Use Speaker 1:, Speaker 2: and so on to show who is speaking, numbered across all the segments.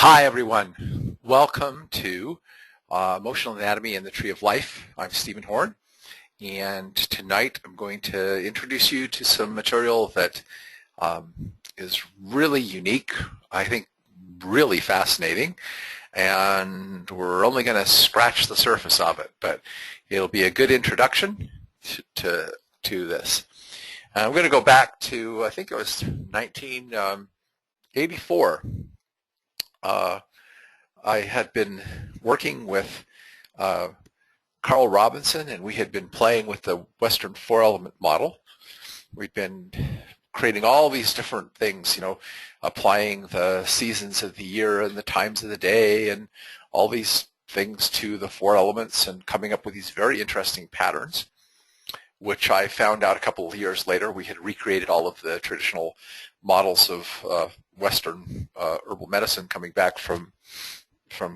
Speaker 1: Hi everyone, welcome to Emotional Anatomy and the Tree of Life. I'm Stephen Horn, and tonight I'm going to introduce you to some material that is really unique, I think really fascinating, and we're only going to scratch the surface of it, but it'll be a good introduction to this. I'm going to go back to, I think it was 1984. I had been working with Carl Robinson, and we had been playing with the Western four-element model. We'd been creating all these different things, applying the seasons of the year and the times of the day and all these things to the four elements and coming up with these very interesting patterns, which I found out a couple of years later. We had recreated all of the traditional models of Western herbal medicine coming back from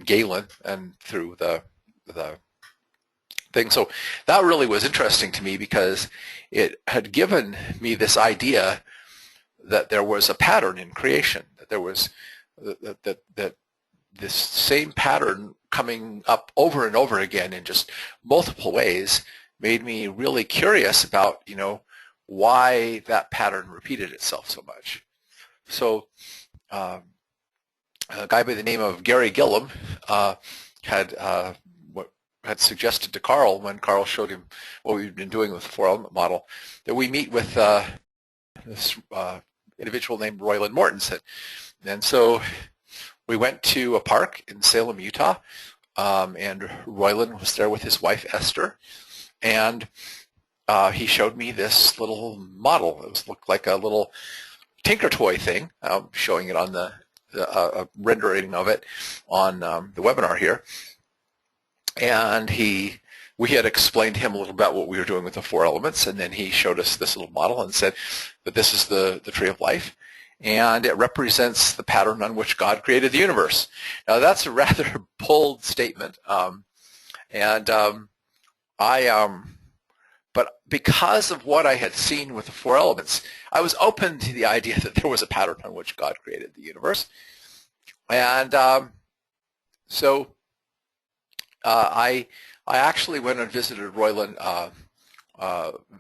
Speaker 1: Galen and through the thing. So that really was interesting to me because it had given me this idea that there was a pattern in creation, that there was that this same pattern coming up over and over again in just multiple ways made me really curious about, why that pattern repeated itself so much. So a guy by the name of Gary Gillum had suggested to Carl, when Carl showed him what we've been doing with the four-element model, that we meet with this individual named Roylon Mortenson. And so we went to a park in Salem, Utah, and Roylon was there with his wife, Esther, and he showed me this little model. It looked like a little tinker toy thing. I'm showing it on the rendering of it on the webinar here. And we had explained to him a little about what we were doing with the four elements, and then he showed us this little model and said that this is the tree of life, and it represents the pattern on which God created the universe. Now that's a rather bold statement, but because of what I had seen with the four elements, I was open to the idea that there was a pattern on which God created the universe. And so I actually went and visited Roylon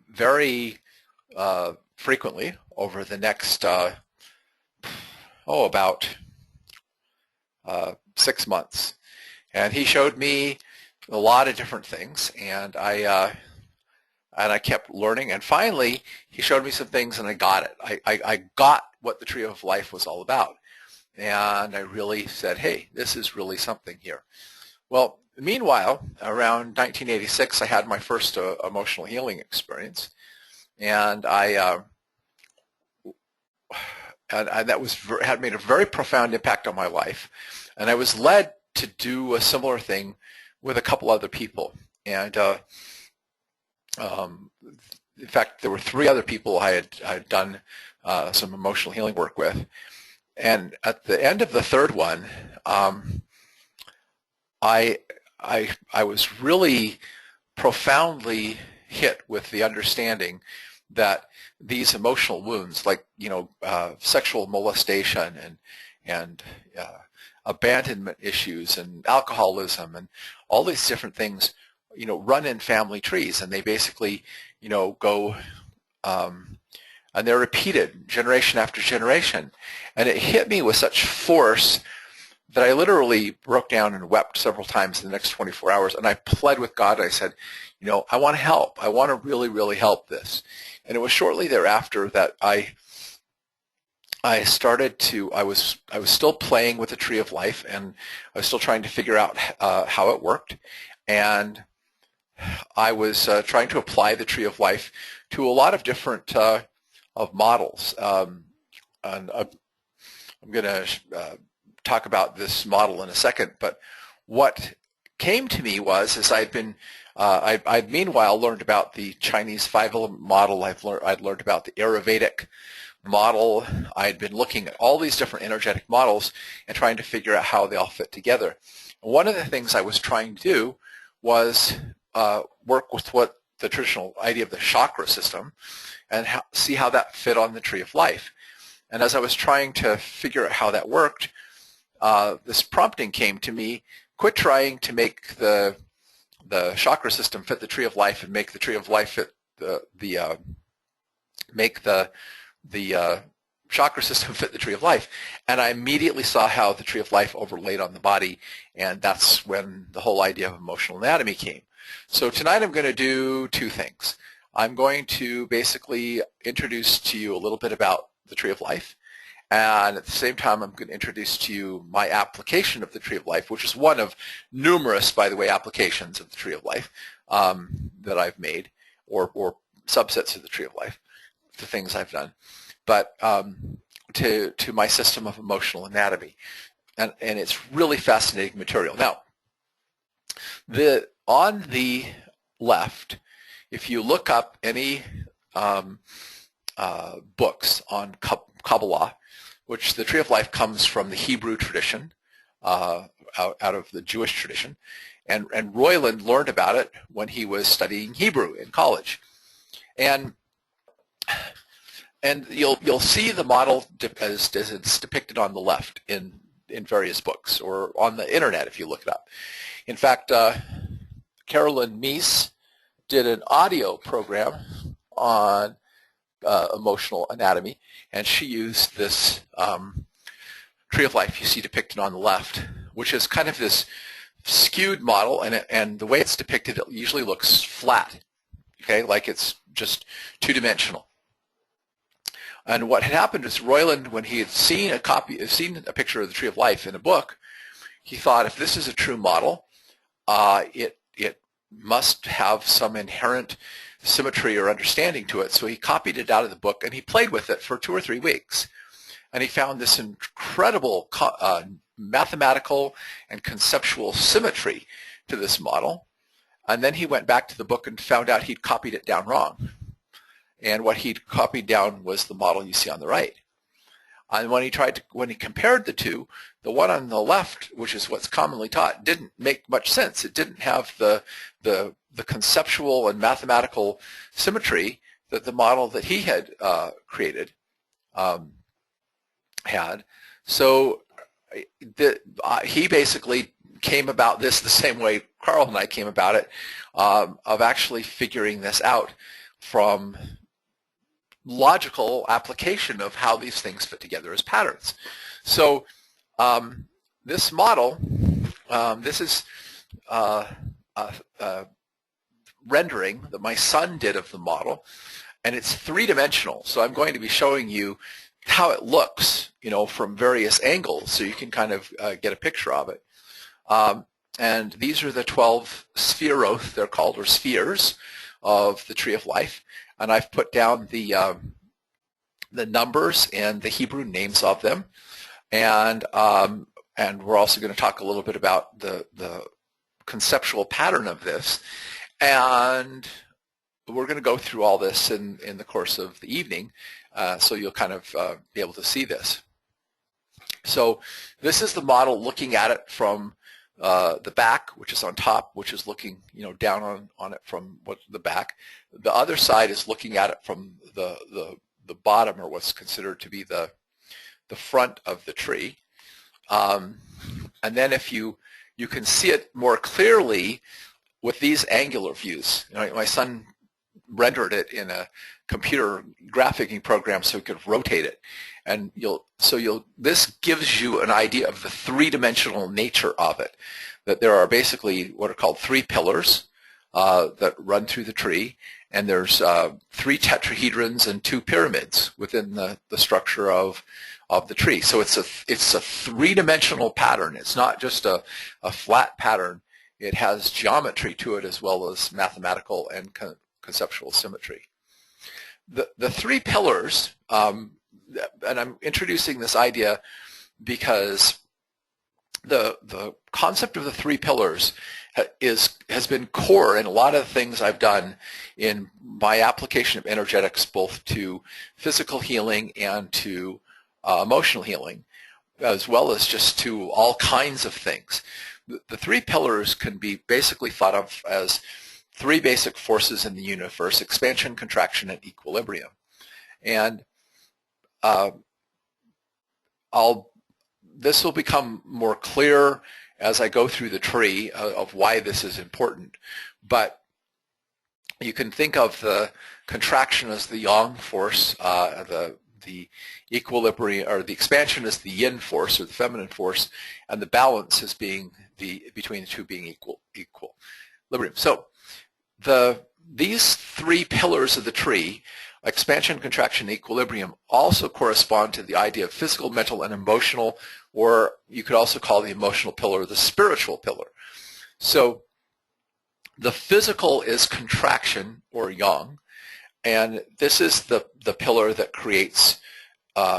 Speaker 1: very frequently over the next, about 6 months. And he showed me a lot of different things, and I kept learning, and finally he showed me some things and I got it. I got what the Tree of Life was all about, and I really said, hey, this is really something here. Well, meanwhile, around 1986 I had my first emotional healing experience, and that had made a very profound impact on my life, and I was led to do a similar thing with a couple other people. And in fact, there were 3 other people I had done some emotional healing work with. And at the end of the third one, I was really profoundly hit with the understanding that these emotional wounds, like sexual molestation and abandonment issues and alcoholism and all these different things, run in family trees, and they basically, go, and they're repeated generation after generation. And it hit me with such force that I literally broke down and wept several times in the next 24 hours. And I pled with God. I said, I want to help. I want to really, really help this. And it was shortly thereafter that I started to, I was still playing with the Tree of Life, and I was still trying to figure out how it worked. And I was trying to apply the Tree of Life to a lot of different of models. And I'm going to talk about this model in a second, but what came to me was, as I'd meanwhile learned about the Chinese 5-element model. I'd learned about the Ayurvedic model. I'd been looking at all these different energetic models and trying to figure out how they all fit together. And one of the things I was trying to do was work with what the traditional idea of the chakra system and see how that fit on the Tree of Life. And as I was trying to figure out how that worked, this prompting came to me: quit trying to make the chakra system fit the tree of life, and make the tree of life fit make the chakra system fit the tree of life. And I immediately saw how the tree of life overlaid on the body, and that's when the whole idea of emotional anatomy came. So tonight I'm going to do two things. I'm going to basically introduce to you a little bit about the tree of life, and at the same time I'm going to introduce to you my application of the tree of life, which is one of numerous, by the way, applications of the tree of life that I've made, or subsets of the tree of life, the things I've done, but to my system of emotional anatomy. And it's really fascinating material. Now, on the left, if you look up any books on Kabbalah, which the tree of life comes from the Hebrew tradition, out of the Jewish tradition, and Roylon learned about it when he was studying Hebrew in college. And you'll see the model as it's depicted on the left in various books, or on the internet if you look it up. In fact, Carolyn Meese did an audio program on emotional anatomy, and she used this tree of life you see depicted on the left, which is kind of this skewed model, and the way it's depicted, it usually looks flat, okay, like it's just two-dimensional. And what had happened is Roylon, when he had seen a picture of the tree of life in a book, he thought, if this is a true model, it must have some inherent symmetry or understanding to it. So he copied it out of the book, and he played with it for 2 or 3 weeks. And he found this incredible mathematical and conceptual symmetry to this model. And then he went back to the book and found out he'd copied it down wrong. And what he'd copied down was the model you see on the right. And when he compared the two, the one on the left, which is what's commonly taught, didn't make much sense. It didn't have the conceptual and mathematical symmetry that the model that he had created had. So he basically came about this the same way Carl and I came about it, of actually figuring this out from logical application of how these things fit together as patterns. So this model, this is rendering that my son did of the model, and it's three-dimensional. So I'm going to be showing you how it looks, from various angles, so you can kind of get a picture of it. And these are the 12 Sphero, they're called, or spheres of the tree of life. And I've put down the numbers and the Hebrew names of them, and we're also going to talk a little bit about the conceptual pattern of this, and we're going to go through all this in the course of the evening, so you'll kind of be able to see this. So this is the model looking at it from the back, which is on top, which is looking down on it from the back. The other side is looking at it from the bottom, or what's considered to be the front of the tree. And then if you can see it more clearly with these angular views. My son rendered it in a computer graphing program so he could rotate it, and this gives you an idea of the three-dimensional nature of it, that there are basically what are called 3 pillars that run through the tree, and there's 3 tetrahedrons and 2 pyramids within the structure of the tree. So it's a three-dimensional pattern. It's not just a flat pattern. It has geometry to it as well as mathematical and conceptual symmetry. The 3 pillars, and I'm introducing this idea because the concept of the 3 pillars has been core in a lot of the things I've done in my application of energetics, both to physical healing and to emotional healing, as well as just to all kinds of things. The 3 pillars can be basically thought of as 3 basic forces in the universe: expansion, contraction, and equilibrium. And I'll this will become more clear as I go through the tree of why this is important. But you can think of the contraction as the yang force, the equilibrium, or the expansion as the yin force or the feminine force, and the balance as being between the two being equilibrium. So these three pillars of the tree, expansion, contraction, equilibrium, also correspond to the idea of physical, mental, and emotional, or you could also call the emotional pillar the spiritual pillar. So the physical is contraction or yang, and this is the pillar that creates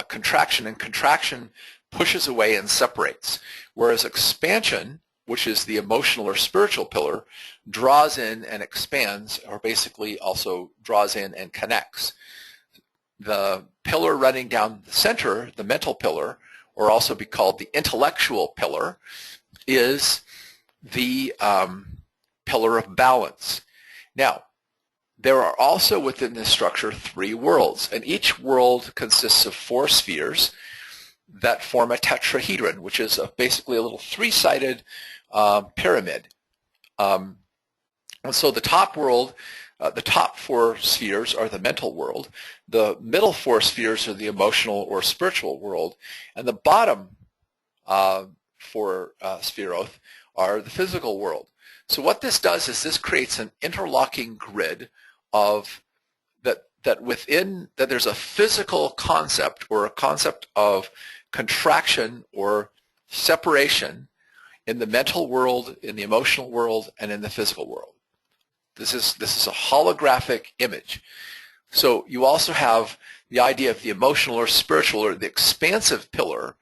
Speaker 1: contraction, and contraction pushes away and separates, whereas expansion, which is the emotional or spiritual pillar, draws in and expands, or basically also draws in and connects. The pillar running down the center, the mental pillar, or also be called the intellectual pillar, is the pillar of balance. Now, there are also within this structure three worlds, and each world consists of four spheres that form a tetrahedron, which is basically a little three-sided pyramid. And so the top world, the top four spheres are the mental world, the middle four spheres are the emotional or spiritual world, and the bottom four Sphero are the physical world. So what this does is this creates an interlocking grid of that there's a physical concept, or a concept of contraction or separation in the mental world, in the emotional world, and in the physical world. This is a holographic image. So you also have the idea of the emotional or spiritual or the expansive pillar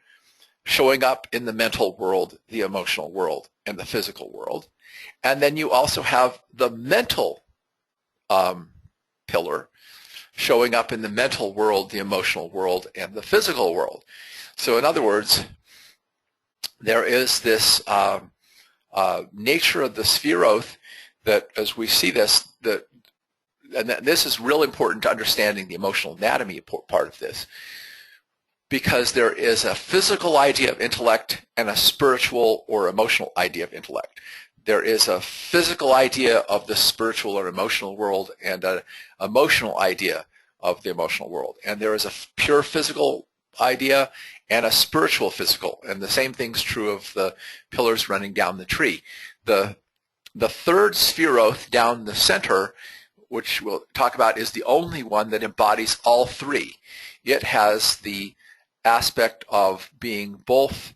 Speaker 1: showing up in the mental world, the emotional world, and the physical world. And then you also have the mental pillar showing up in the mental world, the emotional world, and the physical world. So in other words, there is this nature of the Sphero that, as we see this, and this is real important to understanding the emotional anatomy part of this, because there is a physical idea of intellect and a spiritual or emotional idea of intellect. There is a physical idea of the spiritual or emotional world and an emotional idea of the emotional world. And there is a pure physical idea and a spiritual physical. And the same thing's true of the pillars running down the tree. The third Sphero down the center, which we'll talk about, is the only one that embodies all three. It has the aspect of being both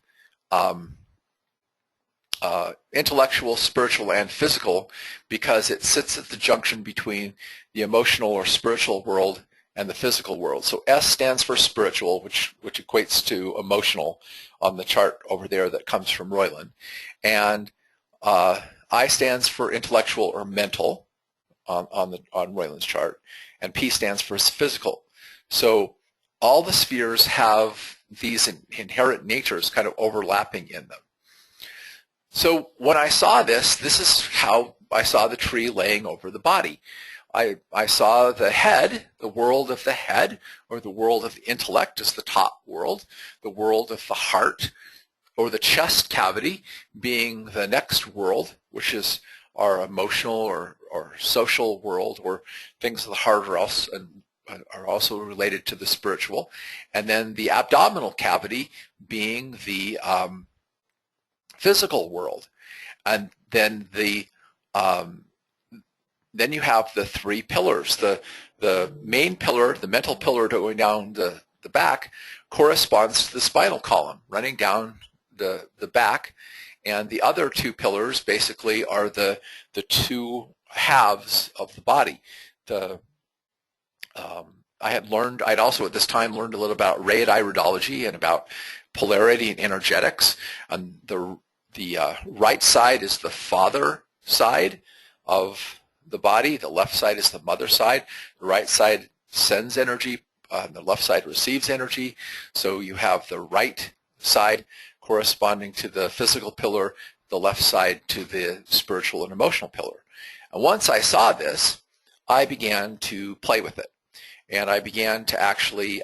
Speaker 1: intellectual, spiritual, and physical, because it sits at the junction between the emotional or spiritual world and the physical world. So S stands for spiritual, which equates to emotional on the chart over there that comes from Roylon. And I stands for intellectual or mental on Roylon's chart, and P stands for physical. So all the spheres have these inherent natures kind of overlapping in them. So when I saw this is how I saw the tree laying over the body. I saw the head, the world of the head, or the world of the intellect as the top world, the world of the heart, or the chest cavity being the next world, which is our emotional or social world, or things of the heart are also related to the spiritual, and then the abdominal cavity being the physical world. And then then you have the three pillars. The main pillar, the mental pillar going down the back, corresponds to the spinal column running down the back, and the other two pillars basically are the two halves of the body. I'd also at this time learned a little about rayet iridology and about polarity and energetics. And the right side is the father side of the body. The left side is the mother side. The right side sends energy. The left side receives energy. So you have the right side corresponding to the physical pillar, the left side to the spiritual and emotional pillar. And once I saw this, I began to play with it. And I began to actually,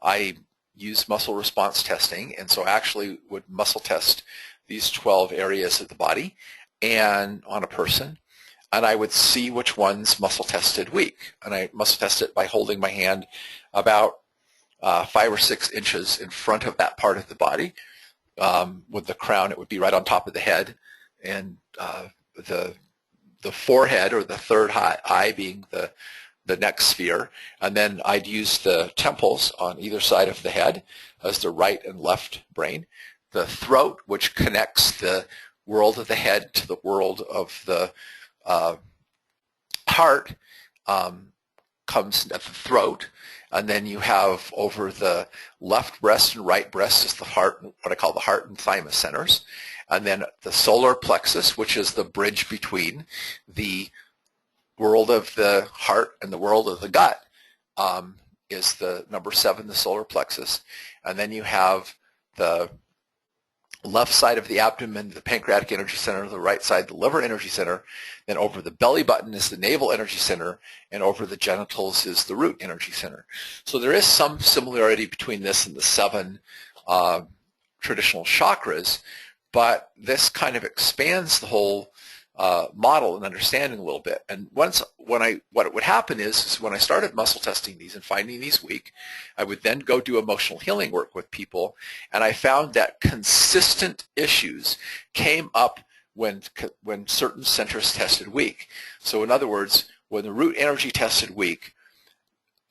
Speaker 1: I use muscle response testing, and so I actually would muscle test these 12 areas of the body and on a person, and I would see which ones muscle tested weak. And I muscle test it by holding my hand about 5 or 6 inches in front of that part of the body. With the crown, it would be right on top of the head, and the forehead, or the third eye, being the next sphere. And then I'd use the temples on either side of the head as the right and left brain. The throat, which connects the world of the head to the world of the heart, comes at the throat. And then you have over the left breast and right breast is the heart, what I call the heart and thymus centers. And then the solar plexus, which is the bridge between the world of the heart and the world of the gut, is the number 7, the solar plexus. And then you have the left side of the abdomen, the pancreatic energy center, the right side, the liver energy center. Then over the belly button is the navel energy center, and over the genitals is the root energy center. So there is some similarity between this and the 7 traditional chakras, but this kind of expands the whole model and understanding a little bit. And what would happen is when I started muscle testing these and finding these weak, I would then go do emotional healing work with people, and I found that consistent issues came up when certain centers tested weak. So in other words, when the root energy tested weak,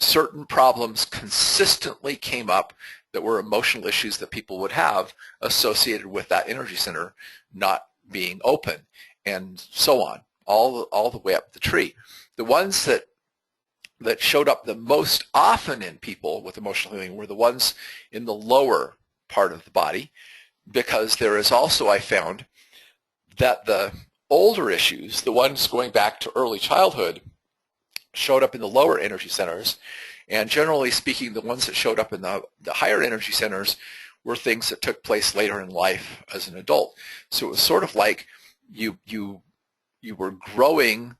Speaker 1: certain problems consistently came up that were emotional issues that people would have associated with that energy center not being open, and so on, all the way up the tree. The ones that showed up the most often in people with emotional healing were the ones in the lower part of the body, because there is also, I found, that the older issues, the ones going back to early childhood, showed up in the lower energy centers, and generally speaking, the ones that showed up in the higher energy centers were things that took place later in life as an adult. So it was sort of like you were growing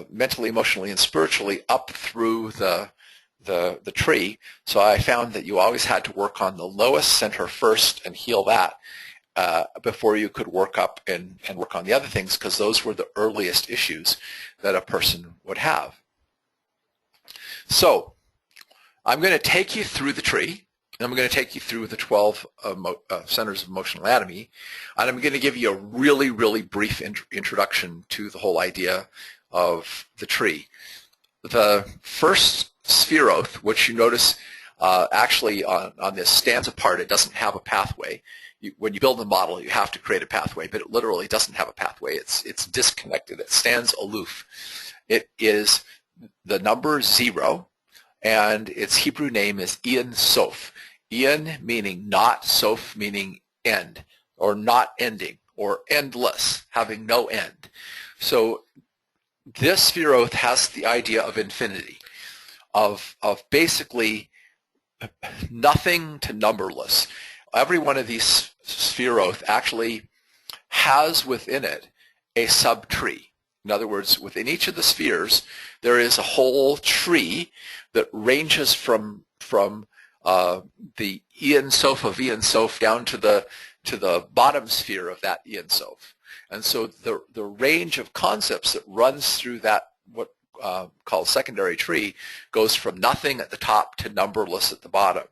Speaker 1: mentally, emotionally, and spiritually up through the tree. So I found that you always had to work on the lowest center first and heal that before you could work up and work on the other things, because those were the earliest issues that a person would have. So I'm going to take you through the tree. I'm going to take you through the 12 centers of emotional anatomy, and I'm going to give you a really, really brief introduction to the whole idea of the tree. The first Sphero, which you notice actually on this stands apart, it doesn't have a pathway. When you build a model, you have to create a pathway, but it literally doesn't have a pathway. It's disconnected. It stands aloof. It is the number 0, and its Hebrew name is Ein Sof. Ein meaning not, Sof meaning end, or not ending, or endless, having no end. So this Sphero has the idea of infinity, of basically nothing to numberless. Every one of these Sphero actually has within it a subtree. In other words, within each of the spheres, there is a whole tree that ranges from the Ein Sof of Ein Sof down to the bottom sphere of that Ein Sof. And so the range of concepts that runs through that what called secondary tree goes from nothing at the top to numberless at the bottom.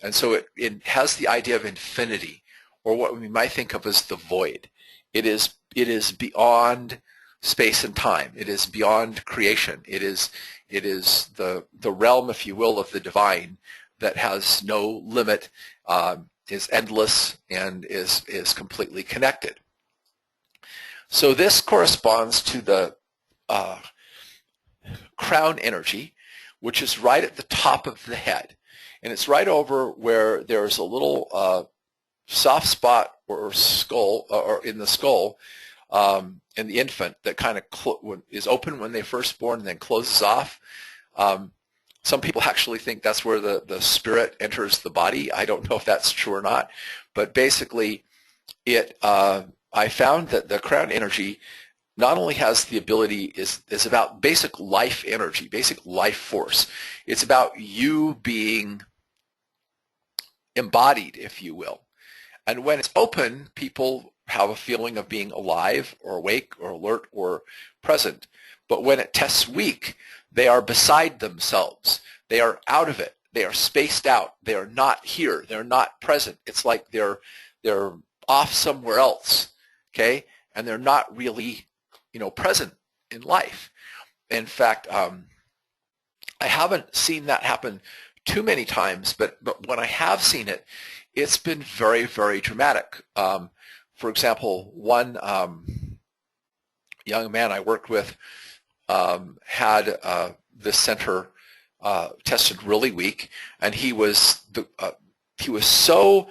Speaker 1: And so it has the idea of infinity, or what we might think of as the void. It is beyond space and time. It is beyond creation. It is the realm, if you will, of the divine that has no limit, is endless, and is completely connected. So this corresponds to the crown energy, which is right at the top of the head. And it's right over where there's a little soft spot or skull, or in the skull, in the infant, that kind of is open when they're first born and then closes off. Some people actually think that's where the spirit enters the body. I don't know if that's true or not, but basically I found that the crown energy not only has the ability, is about basic life energy, basic life force. It's about you being embodied, if you will. And when it's open, people have a feeling of being alive or awake or alert or present. But when it tests weak, they are beside themselves. They are out of it. They are spaced out. They are not here. They're not present. It's like they're off somewhere else, okay? And they're not really, present in life. In fact, I haven't seen that happen too many times, but when I have seen it, it's been very, very dramatic. For example, one young man I worked with had this center tested really weak, and he was so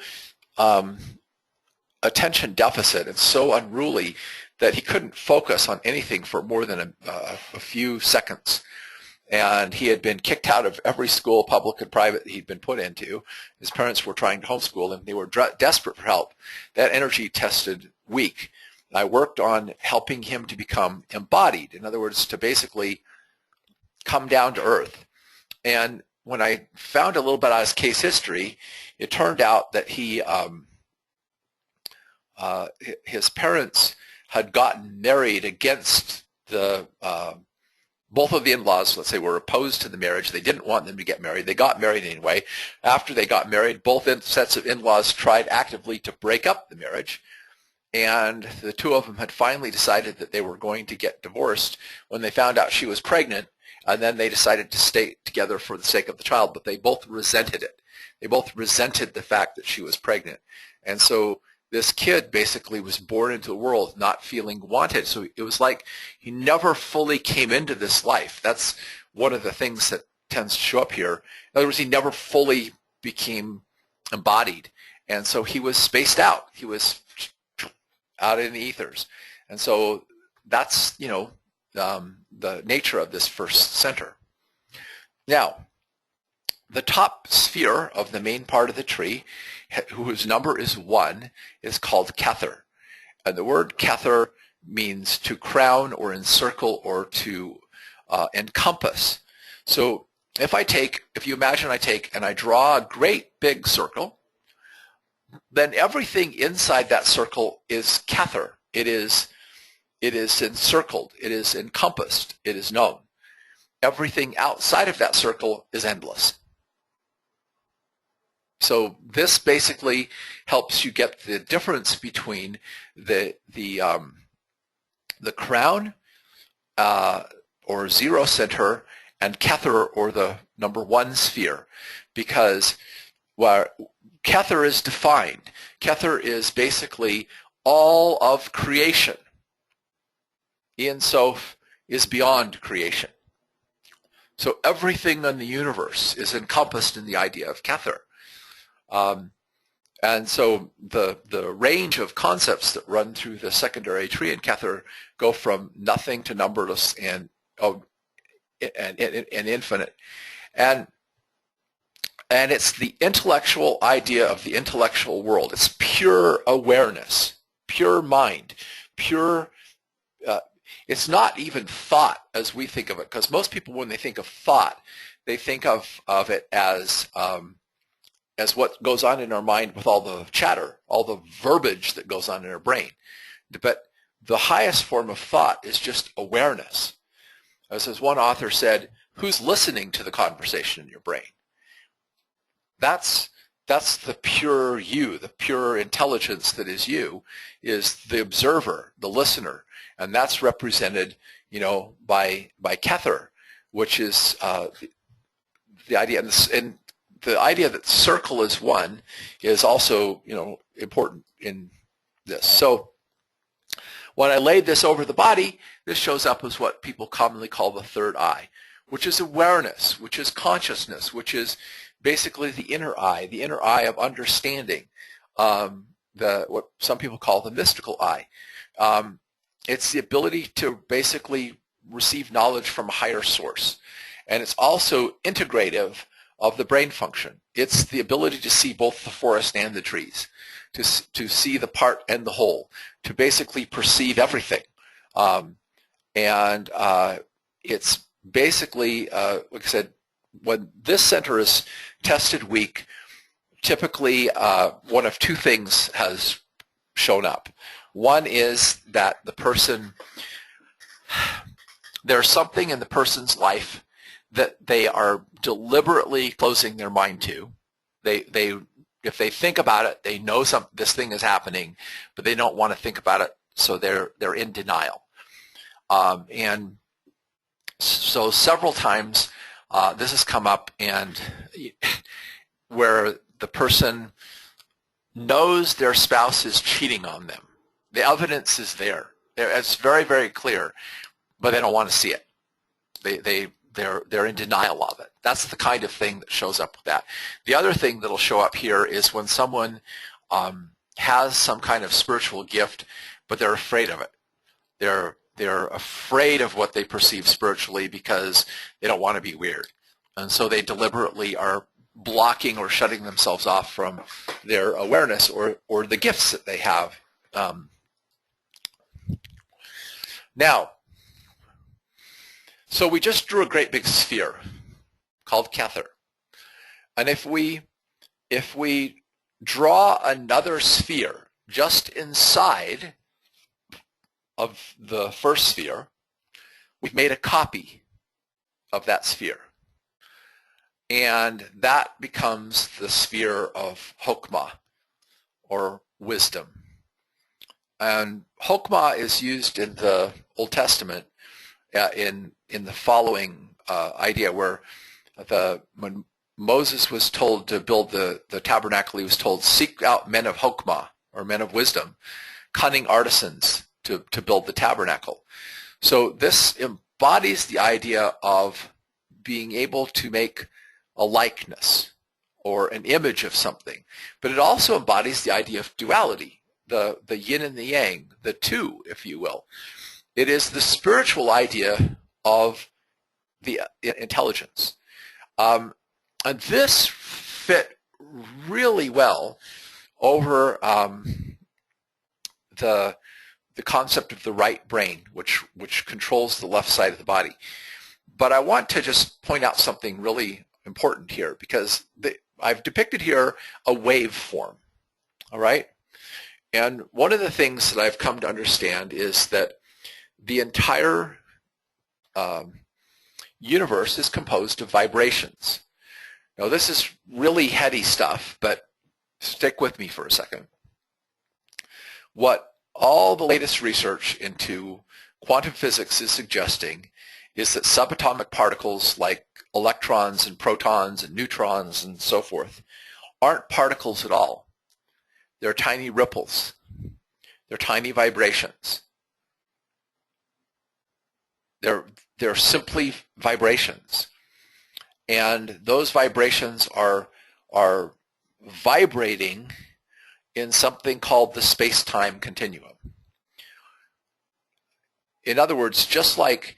Speaker 1: attention deficit and so unruly that he couldn't focus on anything for more than a few seconds. And he had been kicked out of every school, public and private, he'd been put into. His parents were trying to homeschool him. They were desperate for help. That energy tested weak. I worked on helping him to become embodied. In other words, to basically come down to earth. And when I found a little bit about his case history, it turned out that his parents had gotten married against both of the in-laws, let's say, were opposed to the marriage. They didn't want them to get married. They got married anyway. After they got married, both sets of in-laws tried actively to break up the marriage. And the two of them had finally decided that they were going to get divorced when they found out she was pregnant. And then they decided to stay together for the sake of the child. But they both resented it. They both resented the fact that she was pregnant. And so this kid basically was born into the world not feeling wanted. So it was like he never fully came into this life. That's one of the things that tends to show up here. In other words, he never fully became embodied. And so he was spaced out. He was out in the ethers. And so that's, the nature of this first center. Now, the top sphere of the main part of the tree, whose number is 1, is called Kether. And the word Kether means to crown or encircle or to encompass. So if you imagine I take and I draw a great big circle, then everything inside that circle is Kether. It is encircled. It is encompassed. It is known. Everything outside of that circle is endless. So this basically helps you get the difference between the crown or zero center and Kether, or the number 1 sphere, because where Kether is defined, Kether is basically all of creation. Ein Sof is beyond creation. So everything in the universe is encompassed in the idea of Kether. And so the range of concepts that run through the secondary tree in Kether go from nothing to numberless and infinite. And it's the intellectual idea of the intellectual world. It's pure awareness, pure mind, pure. It's not even thought as we think of it, because most people, when they think of thought, they think of it as what goes on in our mind with all the chatter, all the verbiage that goes on in our brain. But the highest form of thought is just awareness. As one author said, who's listening to the conversation in your brain? That's the pure you, the pure intelligence that is you, is the observer, the listener. And that's represented, by Kether, which is the idea. And the idea that circle is 1 is also, important in this. So when I laid this over the body, this shows up as what people commonly call the third eye, which is awareness, which is consciousness, which is basically the inner eye of understanding, what some people call the mystical eye. It's the ability to basically receive knowledge from a higher source. And it's also integrative of the brain function. It's the ability to see both the forest and the trees, to see the part and the whole, to basically perceive everything. It's basically, like I said, when this center is tested weak, typically one of two things has shown up. One is that the person, there's something in the person's life that they are deliberately closing their mind to. If they think about it, they know this thing is happening, but they don't want to think about it, so they're in denial. And so several times this has come up, and where the person knows their spouse is cheating on them. The evidence is there. It's very, very clear, but they don't want to see it. They're in denial of it. That's the kind of thing that shows up with that. The other thing that'll show up here is when someone has some kind of spiritual gift, but they're afraid of it. They're afraid of what they perceive spiritually because they don't want to be weird. And so they deliberately are blocking or shutting themselves off from their awareness or the gifts that they have. Now, so we just drew a great big sphere called Kether. And if we draw another sphere just inside of the first sphere, we've made a copy of that sphere. And that becomes the sphere of Chokmah, or wisdom. And Chokmah is used in the Old Testament in the following idea, where when Moses was told to build the tabernacle, he was told, seek out men of Chokmah, or men of wisdom, cunning artisans to build the tabernacle. So this embodies the idea of being able to make a likeness or an image of something, but it also embodies the idea of duality, the yin and the yang, the two, if you will. It is the spiritual idea of the intelligence. And this fit really well over the concept of the right brain, which controls the left side of the body. But I want to just point out something really important here, because I've depicted here a waveform, all right? And one of the things that I've come to understand is that the entire universe is composed of vibrations. Now, this is really heady stuff, but stick with me for a second. What all the latest research into quantum physics is suggesting is that subatomic particles like electrons and protons and neutrons and so forth aren't particles at all. They're tiny ripples. They're tiny vibrations. They're simply vibrations. And those vibrations are vibrating in something called the space-time continuum. In other words, just like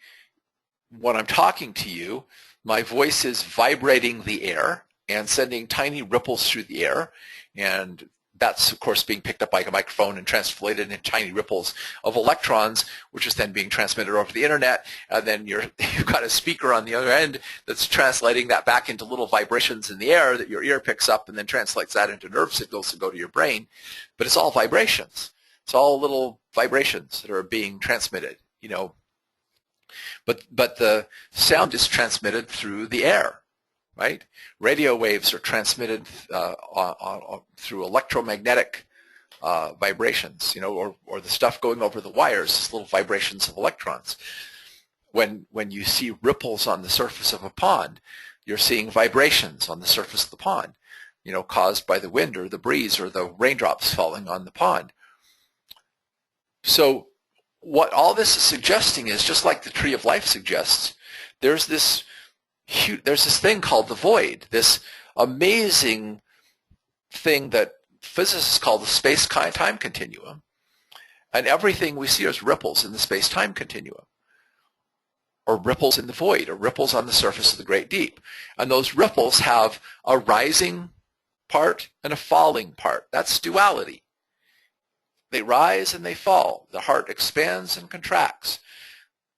Speaker 1: when I'm talking to you, my voice is vibrating the air and sending tiny ripples through the air, and that's, of course, being picked up by a microphone and translated into tiny ripples of electrons, which is then being transmitted over the internet, and then you've got a speaker on the other end that's translating that back into little vibrations in the air that your ear picks up and then translates that into nerve signals that go to your brain. But it's all vibrations. It's all little vibrations that are being transmitted, you know. But the sound is transmitted through the air, right? Radio waves are transmitted through electromagnetic vibrations, you know, or the stuff going over the wires is little vibrations of electrons. When you see ripples on the surface of a pond, you're seeing vibrations on the surface of the pond, you know, caused by the wind or the breeze or the raindrops falling on the pond. So what all this is suggesting is, just like the tree of life suggests, there's this thing called the void, this amazing thing that physicists call the space-time continuum, and everything we see is ripples in the space-time continuum, or ripples in the void, or ripples on the surface of the great deep. And those ripples have a rising part and a falling part. That's duality. They rise and they fall. The heart expands and contracts.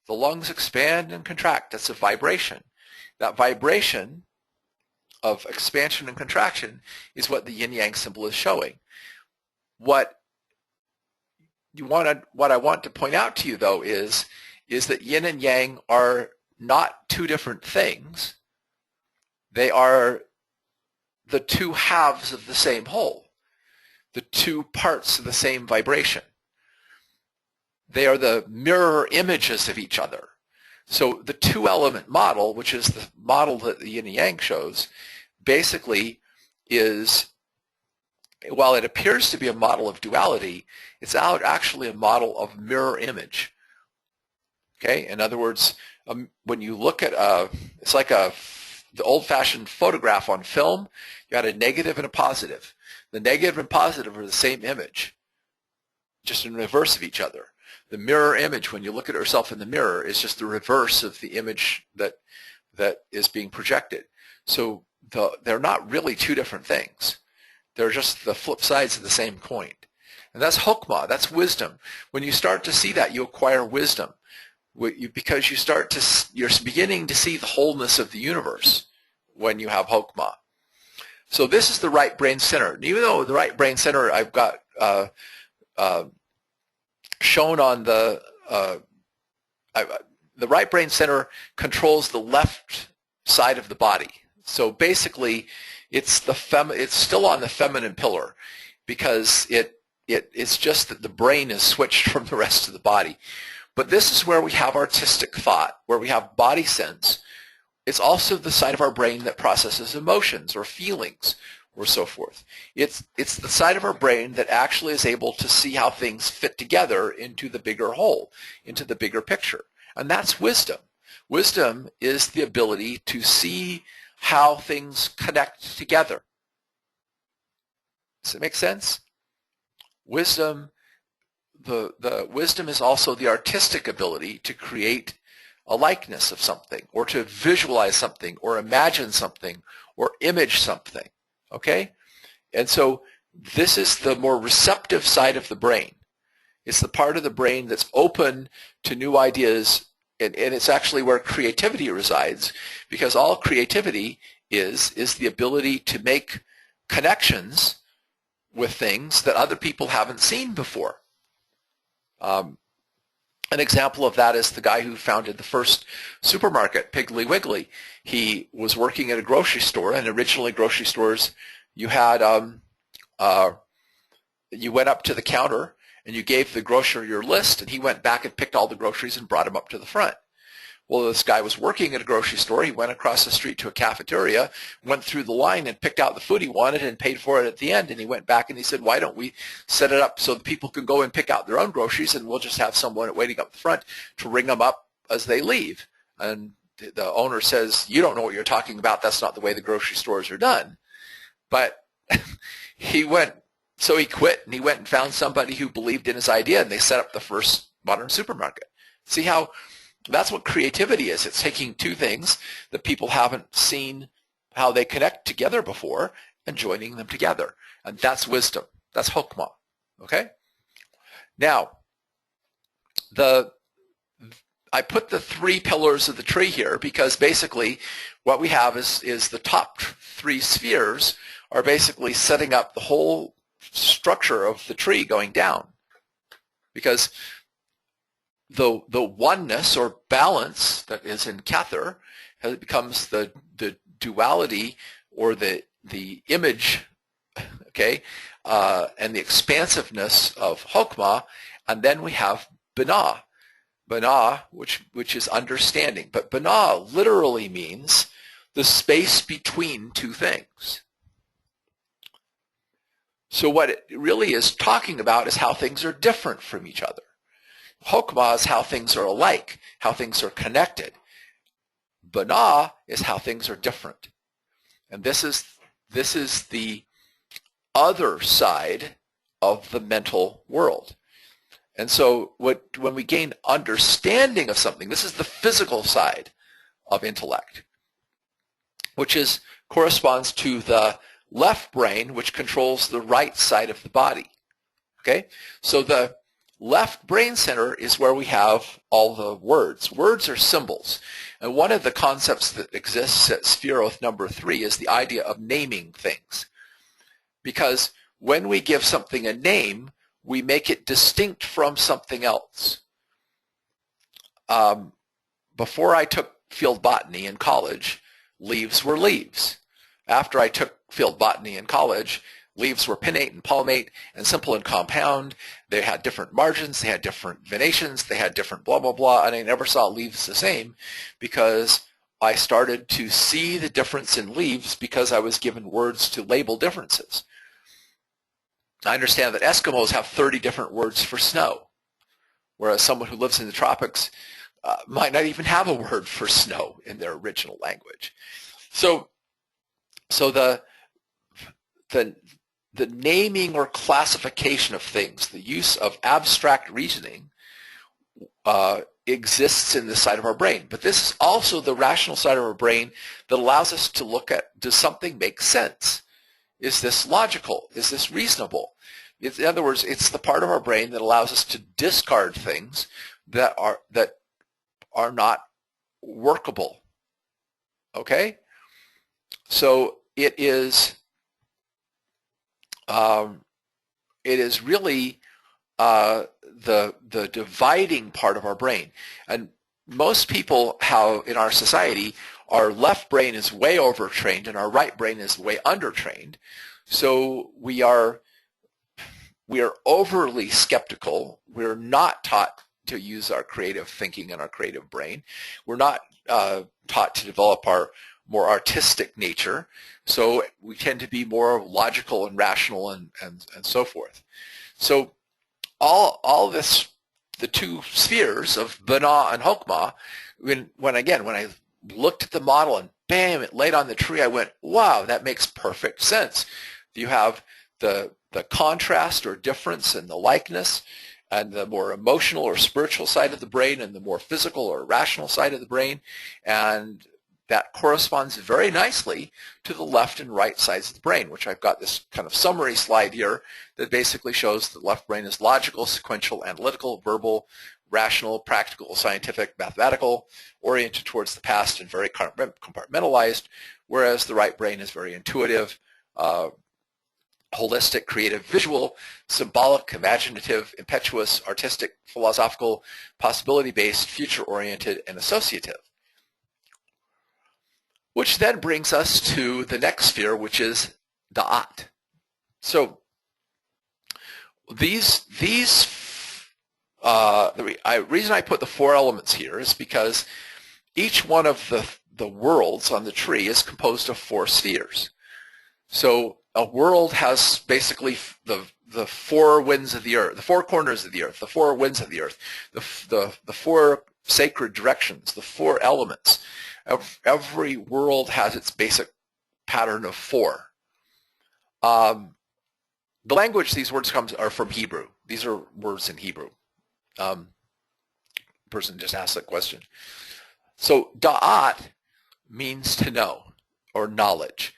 Speaker 1: The lungs expand and contract. That's a vibration. That vibration of expansion and contraction is what the yin-yang symbol is showing. What I want to point out to you, though, is that yin and yang are not two different things. They are the two halves of the same whole, the two parts of the same vibration. They are the mirror images of each other. So the two-element model, which is the model that the yin and yang shows, basically is, while it appears to be a model of duality, it's actually a model of mirror image. Okay? In other words, when you look at it's like the old-fashioned photograph on film. You had a negative and a positive. The negative and positive are the same image, just in reverse of each other. The mirror image, when you look at yourself in the mirror, is just the reverse of the image that is being projected. So they're not really two different things. They're just the flip sides of the same coin. And that's Hokmah, that's wisdom. When you start to see that, you acquire wisdom. Because you're beginning to see the wholeness of the universe when you have Hokmah. So this is the right brain center. And even though the right brain center I've got shown on the right brain center controls the left side of the body. So basically, it's still on the feminine pillar, because it's just that the brain is switched from the rest of the body. But this is where we have artistic thought, where we have body sense. It's also the side of our brain that processes emotions or feelings or so forth. It's the side of our brain that actually is able to see how things fit together into the bigger whole, into the bigger picture. And that's wisdom. Wisdom is the ability to see how things connect together. Does it make sense? Wisdom, the wisdom is also the artistic ability to create a likeness of something, or to visualize something, or imagine something, or image something. Okay? And so this is the more receptive side of the brain. It's the part of the brain that's open to new ideas, and it's actually where creativity resides, because all creativity is the ability to make connections with things that other people haven't seen before. An example of that is the guy who founded the first supermarket, Piggly Wiggly. He was working at a grocery store, and originally grocery stores, you had you went up to the counter and you gave the grocer your list, and he went back and picked all the groceries and brought them up to the front. Well, this guy was working at a grocery store. He went across the street to a cafeteria, went through the line and picked out the food he wanted and paid for it at the end. And he went back and he said, why don't we set it up so that people can go and pick out their own groceries, and we'll just have someone waiting up the front to ring them up as they leave. And the owner says, you don't know what you're talking about. That's not the way the grocery stores are done. But he quit, and he went and found somebody who believed in his idea, and they set up the first modern supermarket. See how that's what creativity is. It's taking two things that people haven't seen how they connect together before and joining them together. And that's wisdom. That's Hokmah. Okay? Now, I put the three pillars of the tree here because basically what we have is the top three spheres are basically setting up the whole structure of the tree going down. Because the oneness or balance that is in Kether becomes the duality or the image, okay, and the expansiveness of Hokmah, and then we have Binah. Binah, which is understanding. But Binah literally means the space between two things. So what it really is talking about is how things are different from each other. Hokmah is how things are alike, how things are connected. Binah is how things are different. And this is the other side of the mental world. And so when we gain understanding of something, this is the physical side of intellect, which corresponds to the left brain, which controls the right side of the body. Okay? So the left brain center is where we have all the words. Words are symbols. And one of the concepts that exists at Sphero number 3 is the idea of naming things. Because when we give something a name, we make it distinct from something else. Before I took field botany in college, leaves were leaves. After I took field botany in college, leaves were pinnate and palmate and simple and compound. They had different margins, they had different venations, they had different blah, blah, blah, and I never saw leaves the same because I started to see the difference in leaves because I was given words to label differences. I understand that Eskimos have 30 different words for snow, whereas someone who lives in the tropics might not even have a word for snow in their original language. So the naming or classification of things, the use of abstract reasoning exists in this side of our brain. But this is also the rational side of our brain that allows us to look at, does something make sense? Is this logical? Is this reasonable? In other words, it's the part of our brain that allows us to discard things that are not workable. Okay? So it is really the dividing part of our brain. And most people in our society, our left brain is way overtrained and our right brain is way undertrained. So we are overly skeptical. We're not taught to use our creative thinking and our creative brain. We're not taught to develop our more artistic nature. So we tend to be more logical and rational and so forth. So all this, the two spheres of Bana and Hokmah, when I looked at the model and bam, it laid on the tree, I went, wow, that makes perfect sense. You have the contrast or difference in the likeness, and the more emotional or spiritual side of the brain, and the more physical or rational side of the brain, and that corresponds very nicely to the left and right sides of the brain, which I've got this kind of summary slide here that basically shows the left brain is logical, sequential, analytical, verbal, rational, practical, scientific, mathematical, oriented towards the past and very compartmentalized, whereas the right brain is very intuitive, holistic, creative, visual, symbolic, imaginative, impetuous, artistic, philosophical, possibility-based, future-oriented, and associative. Which then brings us to the next sphere, which is Da'at. So the reason I put the 4 elements here is because each one of the worlds on the tree is composed of 4 spheres. So a world has basically the 4 winds of the earth, the 4 corners of the earth, the 4 winds of the earth, the 4 sacred directions, the 4 elements. Every world has its basic pattern of 4. The language these words are from Hebrew. These are words in Hebrew. Person just asked that question. So Da'at means to know or knowledge.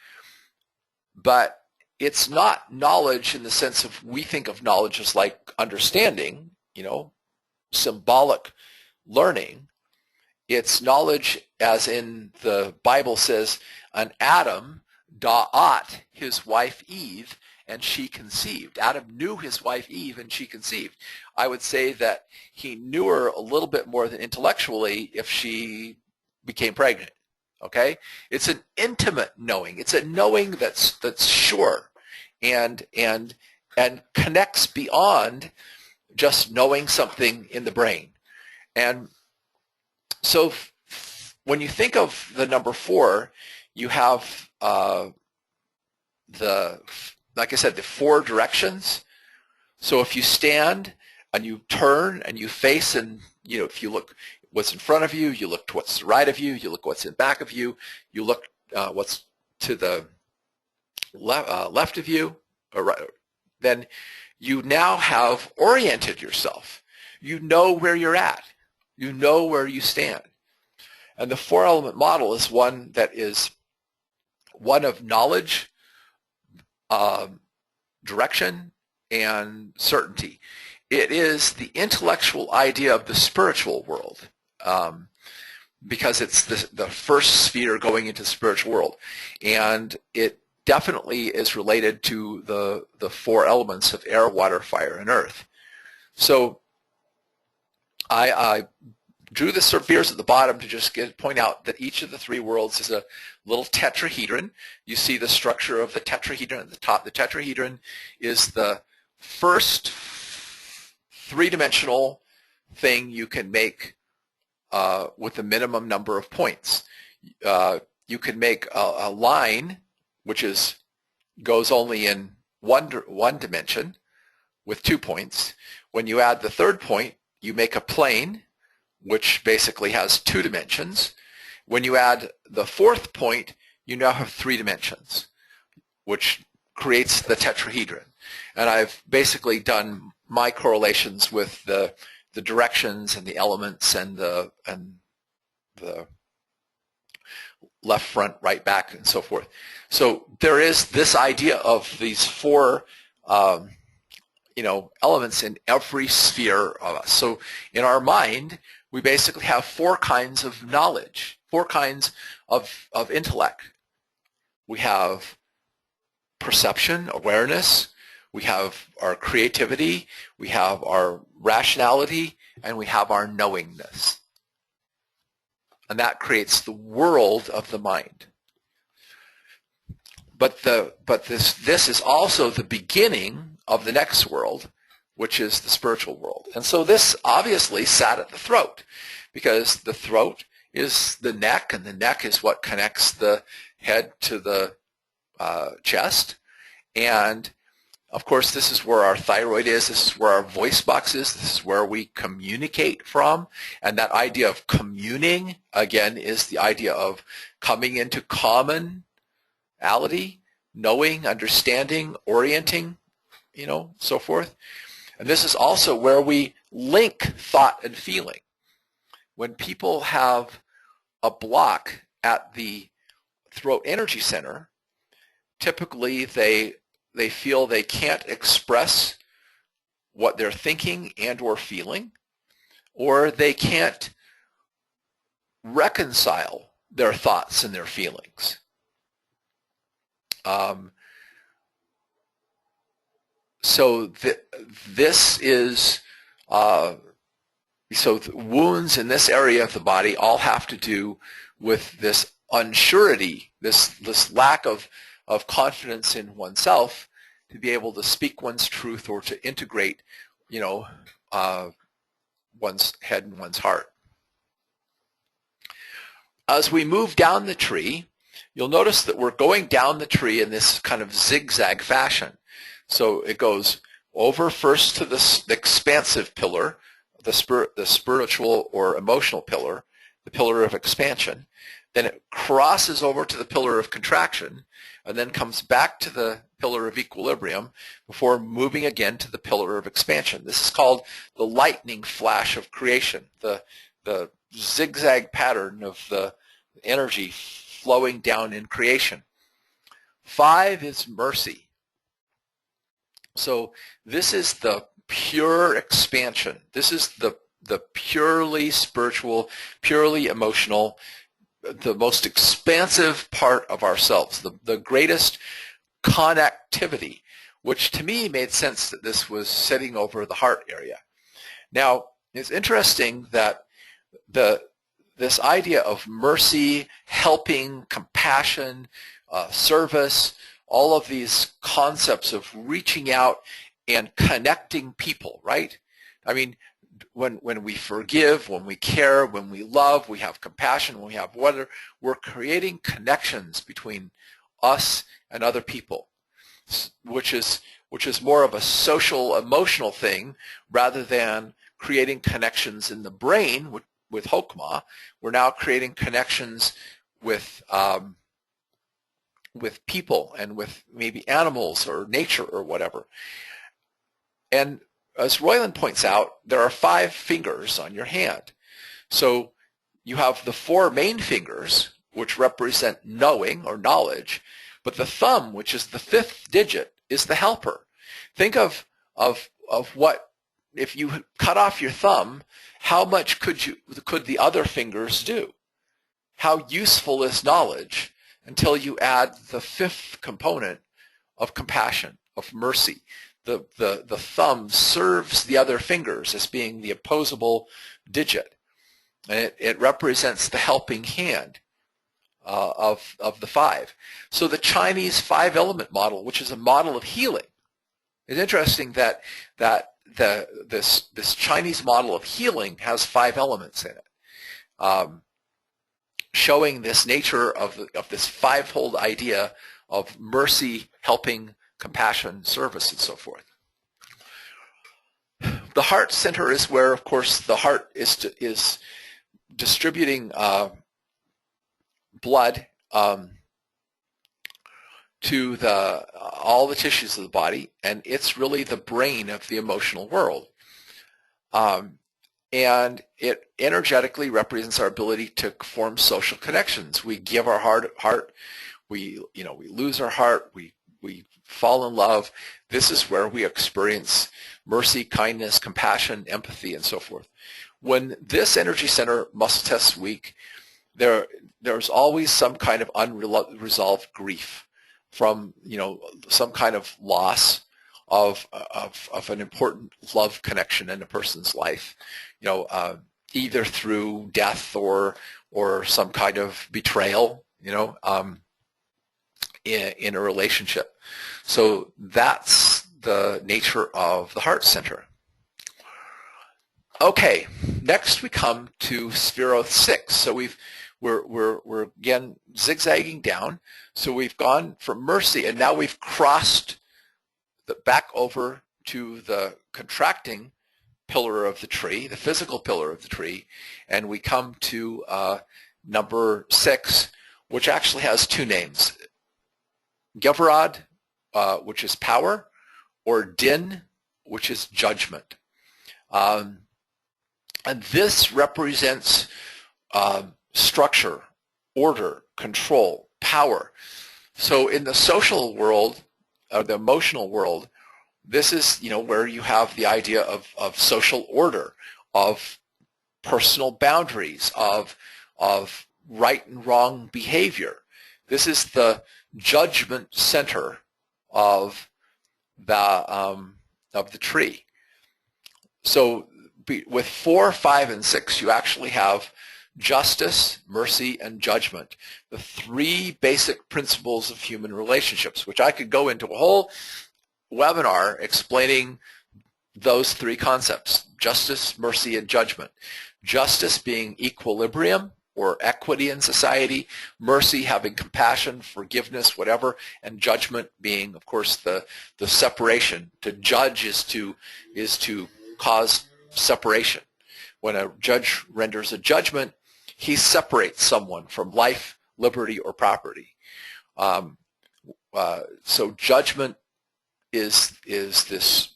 Speaker 1: But it's not knowledge in the sense of, we think of knowledge as like understanding, symbolic learning. It's knowledge as in the Bible says, an Adam da'at his wife Eve, and she conceived. Adam knew his wife Eve, and she conceived. I would say that he knew her a little bit more than intellectually if she became pregnant. Okay? It's an intimate knowing. It's a knowing that's sure and connects beyond just knowing something in the brain. And so when you think of the number 4, you have like I said, the 4 directions. So if you stand and you turn and you face, and if you look what's in front of you, you look to what's to the right of you, you look what's in back of you, you look what's to the left of you, or right, then you now have oriented yourself. You know where you're at. You know where you stand. And the 4-element model is one that is one of knowledge, direction, and certainty. it is the intellectual idea of the spiritual world, because it's the first sphere going into the spiritual world. And it definitely is related to the four elements of air, water, fire, and earth. So I drew the spheres at the bottom to just point out that each of the three worlds is a little tetrahedron. You see the structure of the tetrahedron at the top. The tetrahedron is the first three-dimensional thing you can make with the minimum number of points. You can make a line which goes only in one dimension with 2 points. When you add the third point, you make a plane which basically has 2 dimensions. When you add the fourth point, you now have 3 dimensions, which creates the tetrahedron. And I've basically done my correlations with the directions and the elements and the left, front, right, back, and so forth. So there is this idea of these four elements in every sphere of us. So in our mind, we basically have 4 kinds of knowledge, 4 kinds of intellect. We have perception, awareness, we have our creativity, we have our rationality, and we have our knowingness. And that creates the world of the mind. But this is also the beginning of the next world, which is the spiritual world. And so this obviously sat at the throat, because the throat is the neck, and the neck is what connects the head to the chest. And of course, this is where our thyroid is, this is where our voice box is, this is where we communicate from. And that idea of communing, again, is the idea of coming into commonality, knowing, understanding, orienting, so forth. And this is also where we link thought and feeling. When people have a block at the throat energy center, typically they feel they can't express what they're thinking and or feeling, or they can't reconcile their thoughts and their feelings. So this is, so wounds in this area of the body all have to do with this unsurety, this lack of confidence in oneself to be able to speak one's truth or to integrate, one's head and one's heart. As we move down the tree, you'll notice that we're going down the tree in this kind of zigzag fashion. So it goes over first to the expansive pillar, the spiritual or emotional pillar, the pillar of expansion. Then it crosses over to the pillar of contraction, and then comes back to the pillar of equilibrium before moving again to the pillar of expansion. This is called the lightning flash of creation, the zigzag pattern of the energy flowing down in creation. 5 is mercy. So this is the pure expansion. This is the purely spiritual, purely emotional, the most expansive part of ourselves, the greatest connectivity, which to me made sense that this was sitting over the heart area. Now, it's interesting that this idea of mercy, helping, compassion, service, all of these concepts of reaching out and connecting people, right? I mean, when we forgive, when we care, when we love, we have compassion, when we have whatever, we're creating connections between us and other people, which is more of a social, emotional thing rather than creating connections in the brain with Hokmah. We're now creating connections with people and with maybe animals or nature or whatever. And as Roylon points out, there are 5 fingers on your hand. So you have the 4 main fingers, which represent knowing or knowledge, but the thumb, which is the 5th digit, is the helper. Think of what if you cut off your thumb, how much could the other fingers do? How useful is knowledge until you add the fifth component of compassion, of mercy? The thumb serves the other fingers as being the opposable digit, and it represents the helping hand of the five. So the Chinese five-element model, which is a model of healing, it's interesting that this Chinese model of healing has 5 elements in it, showing this nature of this fivefold idea of mercy, helping, compassion, service, and so forth. The heart center is where, of course, the heart is distributing blood to all the tissues of the body, and it's really the brain of the emotional world. And it energetically represents our ability to form social connections. We give our heart, we lose our heart, we fall in love. This is where we experience mercy, kindness, compassion, empathy, and so forth. When this energy center muscle tests weak, there's always some kind of unresolved grief from some kind of loss of an important love connection in a person's life, either through death or some kind of betrayal, in a relationship. So that's the nature of the heart center. Okay, next we come to Sphero 6. So we're again zigzagging down. So we've gone from mercy, and now we've crossed back over to the contracting pillar of the tree, the physical pillar of the tree, and we come to number 6, which actually has 2 names: Gevarad, which is power, or Din, which is judgment. And this represents structure, order, control, power. So in the social world, or the emotional world, this is where you have the idea of social order, of personal boundaries, of right and wrong behavior. This is the judgment center of the tree. So with 4, 5, and 6, you actually have justice, mercy, and judgment, the 3 basic principles of human relationships, which I could go into a whole webinar explaining those 3 concepts: justice, mercy, and judgment. Justice being equilibrium or equity in society, mercy having compassion, forgiveness, whatever, and judgment being, of course, the separation. To judge is to cause separation. When a judge renders a judgment, he separates someone from life, liberty, or property. So judgment is this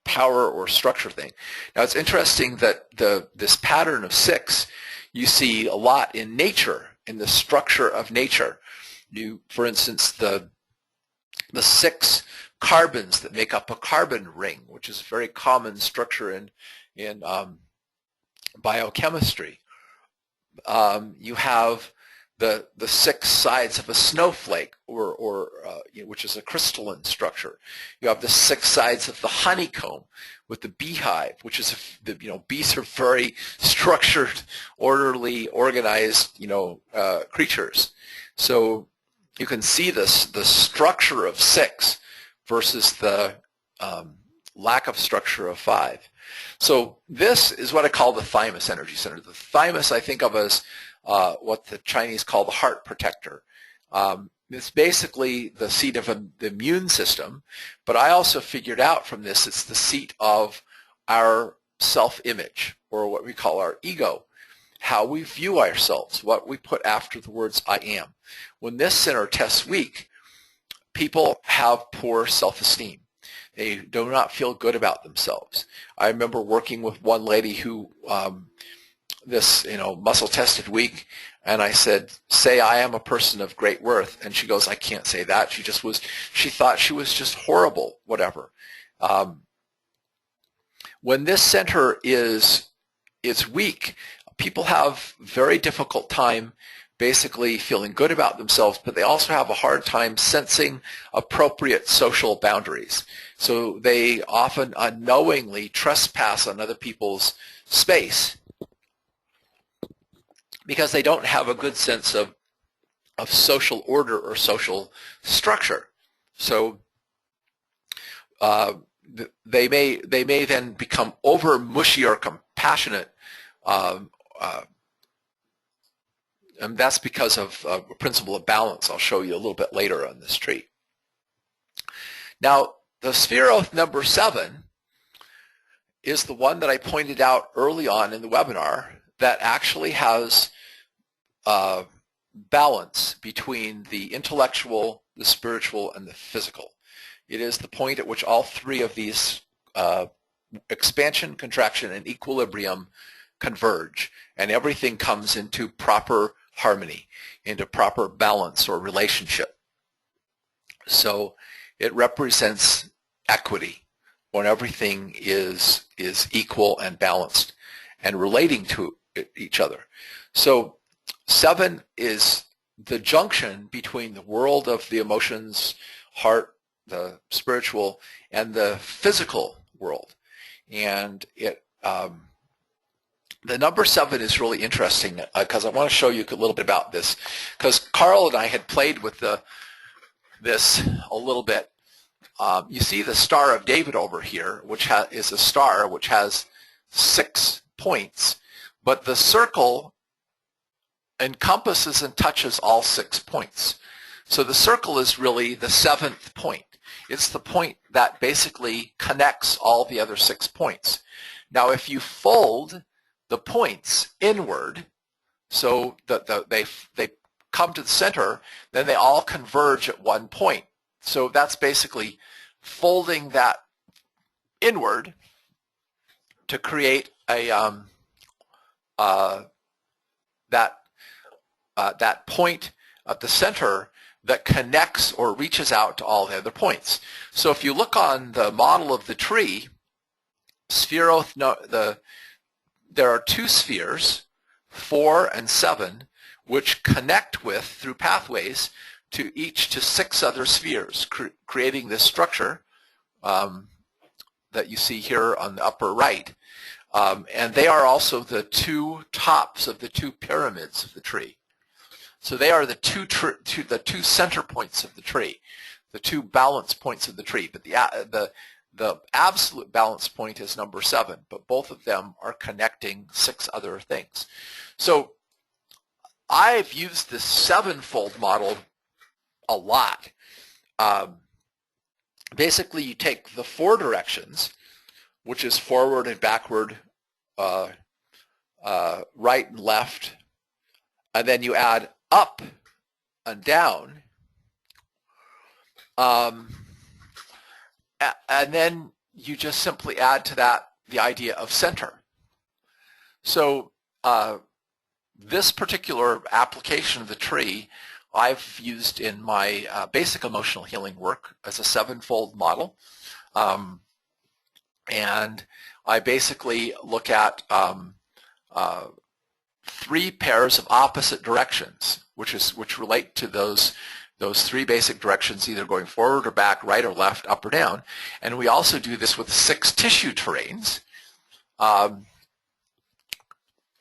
Speaker 1: power or structure thing. Now it's interesting that this pattern of 6 you see a lot in nature, in the structure of nature. For instance, the 6 carbons that make up a carbon ring, which is a very common structure in biochemistry. You have the 6 sides of a snowflake, which is a crystalline structure. You have the 6 sides of the honeycomb with the beehive, which is bees are very structured, orderly, organized creatures. So you can see the structure of 6 versus the lack of structure of 5. So this is what I call the Thymus energy center. The Thymus I think of as what the Chinese call the heart protector. It's basically the seat of the immune system, but I also figured out from this it's the seat of our self-image, or what we call our ego, how we view ourselves, what we put after the words I am. When this center tests weak, people have poor self-esteem. They do not feel good about themselves. I remember working with one lady who this muscle tested weak, and I said, say I am a person of great worth, and she goes, I can't say that. She thought she was just horrible, whatever. when this center is weak, people have very difficult time basically feeling good about themselves, but they also have a hard time sensing appropriate social boundaries. So they often unknowingly trespass on other people's space because they don't have a good sense of social order or social structure. So they may then become over mushy or compassionate, and that's because of a principle of balance I'll show you a little bit later on this tree. Now, the Sphero number 7 is the one that I pointed out early on in the webinar that actually has balance between the intellectual, the spiritual, and the physical. It is the point at which all three of these expansion, contraction, and equilibrium converge, and everything comes into proper harmony, into proper balance or relationship. So it represents equity, when everything is equal and balanced and relating to each other. So 7 is the junction between the world of the emotions, heart, the spiritual, and the physical world. And it the number 7 is really interesting because I want to show you a little bit about this, because Carl and I had played with this a little bit. You see the Star of David over here, which is a star which has 6 points, but the circle encompasses and touches all 6 points. So the circle is really the 7th point. It's the point that basically connects all the other 6 points. Now, if you fold the points inward, so that they come to the center, then they all converge at one point. So that's basically folding that inward to create a that point at the center that connects or reaches out to all the other points. So if you look on the model of the tree, there are 2 spheres, 4 and 7, which connect with, through pathways, to 6 other spheres, creating this structure that you see here on the upper right. And they are also the 2 tops of the 2 pyramids of the tree. So they are the two center points of the tree, the 2 balance points of the tree. But the absolute balance point is number 7, but both of them are connecting 6 other things. So I've used this 7-fold model a lot. Basically, you take the 4 directions, which is forward and backward, right and left, and then you add up and down, and then you just simply add to that the idea of center. So this particular application of the tree I've used in my basic emotional healing work as a 7-fold model. And I basically look at 3 pairs of opposite directions, which relate to those 3 basic directions, either going forward or back, right or left, up or down. And we also do this with 6 tissue terrains,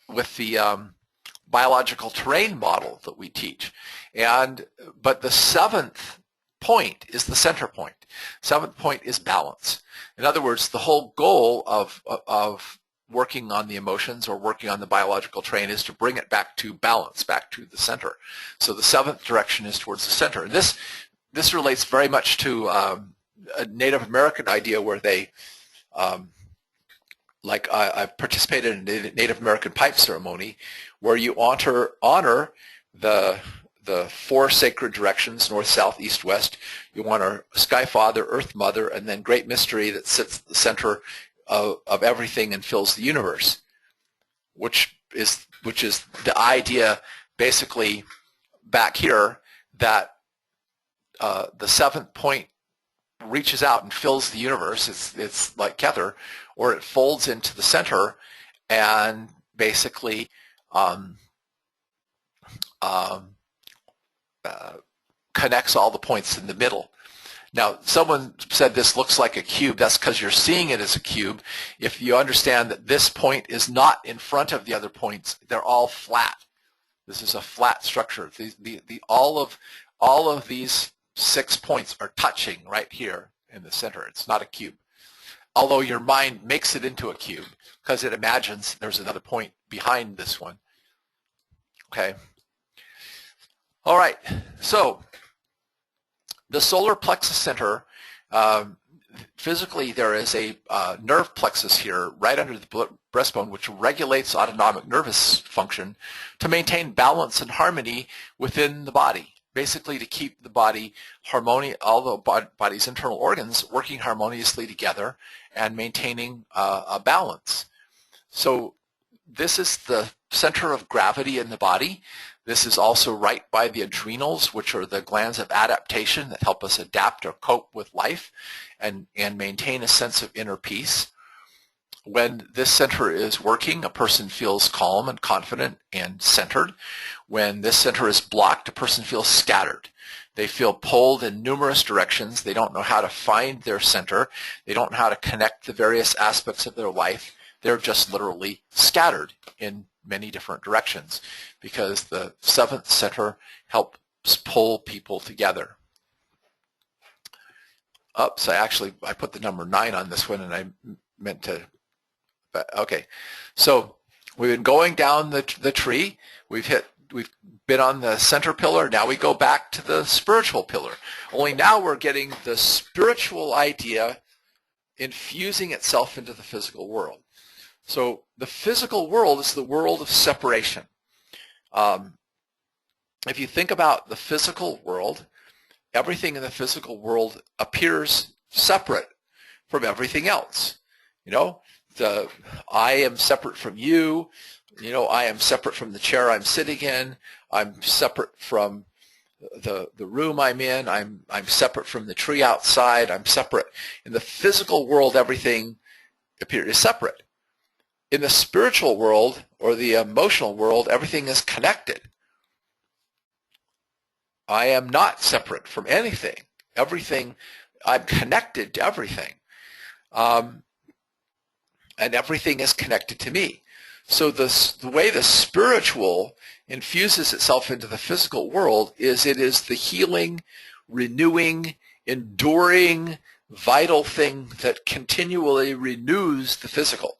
Speaker 1: with the biological terrain model that we teach. But the 7th point is the center point. 7th point is balance. In other words, the whole goal of working on the emotions or working on the biological terrain is to bring it back to balance, back to the center. So the 7th direction is towards the center. And this relates very much to a Native American idea where they, like I participated in a Native American pipe ceremony where you honor the 4 sacred directions, north, south, east, west. You honor Sky Father, Earth Mother, and then Great Mystery that sits at the center of everything and fills the universe, which is the idea basically back here that the 7th point reaches out and fills the universe. It's like Kether, or it folds into the center and basically connects all the points in the middle. Now, someone said this looks like a cube. That's because you're seeing it as a cube. If you understand that this point is not in front of the other points, they're all flat. This is a flat structure. All of these 6 points are touching right here in the center. It's not a cube. Although your mind makes it into a cube because it imagines there's another point behind this one. Okay. All right. So the solar plexus center, physically there is a nerve plexus here right under the breastbone which regulates autonomic nervous function to maintain balance and harmony within the body, basically to keep the body all the body's internal organs working harmoniously together and maintaining a balance. So this is the center of gravity in the body. This is also right by the adrenals, which are the glands of adaptation that help us adapt or cope with life and maintain a sense of inner peace. When this center is working, a person feels calm and confident and centered. When this center is blocked, a person feels scattered. They feel pulled in numerous directions. They don't know how to find their center. They don't know how to connect the various aspects of their life. They're just literally scattered in many different directions because the seventh center helps pull people together. Oops, I put the number 9 on this one and I meant to, okay. So we've been going down the tree. We've been on the center pillar. Now we go back to the spiritual pillar. Only now we're getting the spiritual idea infusing itself into the physical world. So the physical world is the world of separation. If you think about the physical world, everything in the physical world appears separate from everything else. You know, I am separate from you. You know, I am separate from the chair I'm sitting in. I'm separate from the room I'm in. I'm separate from the tree outside. I'm separate. In the physical world, everything is separate. In the spiritual world or the emotional world, everything is connected. I am not separate from anything. Everything, I'm connected to everything. And everything is connected to me. So the way the spiritual infuses itself into the physical world is it is the healing, renewing, enduring, vital thing that continually renews the physical,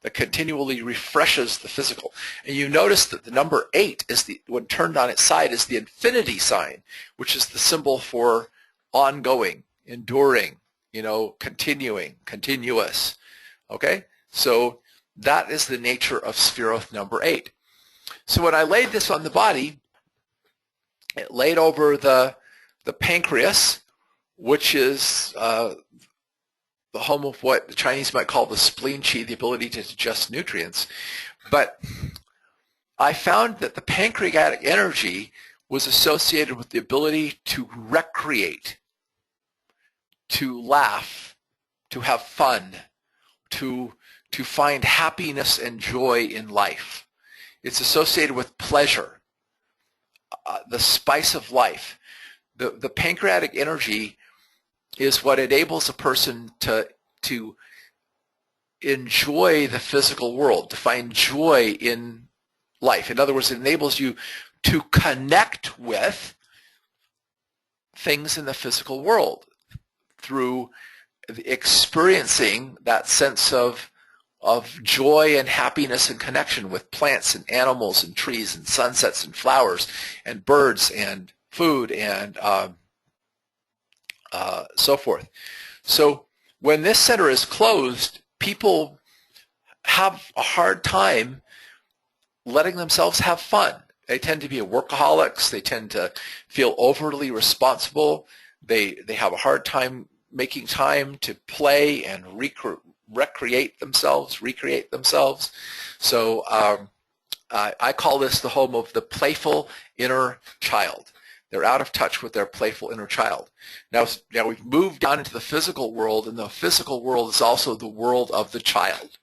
Speaker 1: that continually refreshes the physical. And you notice that the number 8 is when turned on its side is the infinity sign, which is the symbol for ongoing, enduring, you know, continuing, continuous. Okay? So that is the nature of Sphero number 8. So when I laid this on the body, it laid over the pancreas, which is the home of what the Chinese might call the spleen chi, the ability to digest nutrients. But I found that the pancreatic energy was associated with the ability to recreate, to laugh, to have fun, to find happiness and joy in life. It's associated with pleasure, the spice of life. The pancreatic energy is what enables a person to enjoy the physical world, to find joy in life. In other words, it enables you to connect with things in the physical world through experiencing that sense of joy and happiness and connection with plants and animals and trees and sunsets and flowers and birds and food and so forth. So when this center is closed, people have a hard time letting themselves have fun. They tend to be workaholics. They tend to feel overly responsible. They have a hard time making time to play and recreate themselves. So I call this the home of the playful inner child. They're out of touch with their playful inner child. Now we've moved down into the physical world, and the physical world is also the world of the child.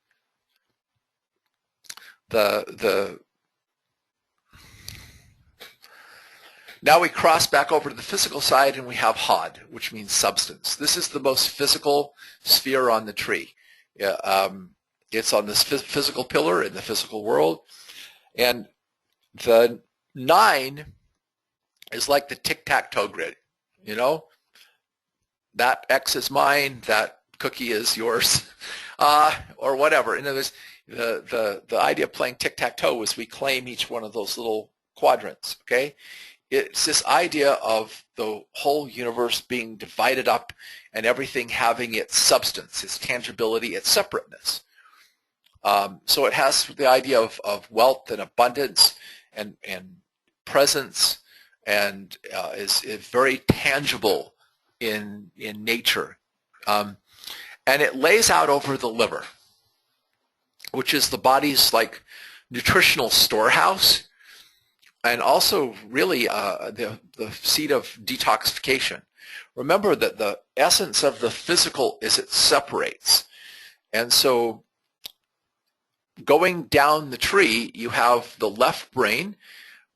Speaker 1: Now we cross back over to the physical side, and we have Hod, which means substance. This is the most physical sphere on the tree. It's on this physical pillar in the physical world. And the 9 is like the tic-tac-toe grid. You know, that X is mine, that cookie is yours, or whatever. In other words, the idea of playing tic-tac-toe is we claim each one of those little quadrants, okay? It's this idea of the whole universe being divided up and everything having its substance, its tangibility, its separateness. So it has the idea of wealth and abundance and presence, and is very tangible in nature. And it lays out over the liver, which is the body's like nutritional storehouse, and also really the seat of detoxification. Remember that the essence of the physical is it separates. And so going down the tree, you have the left brain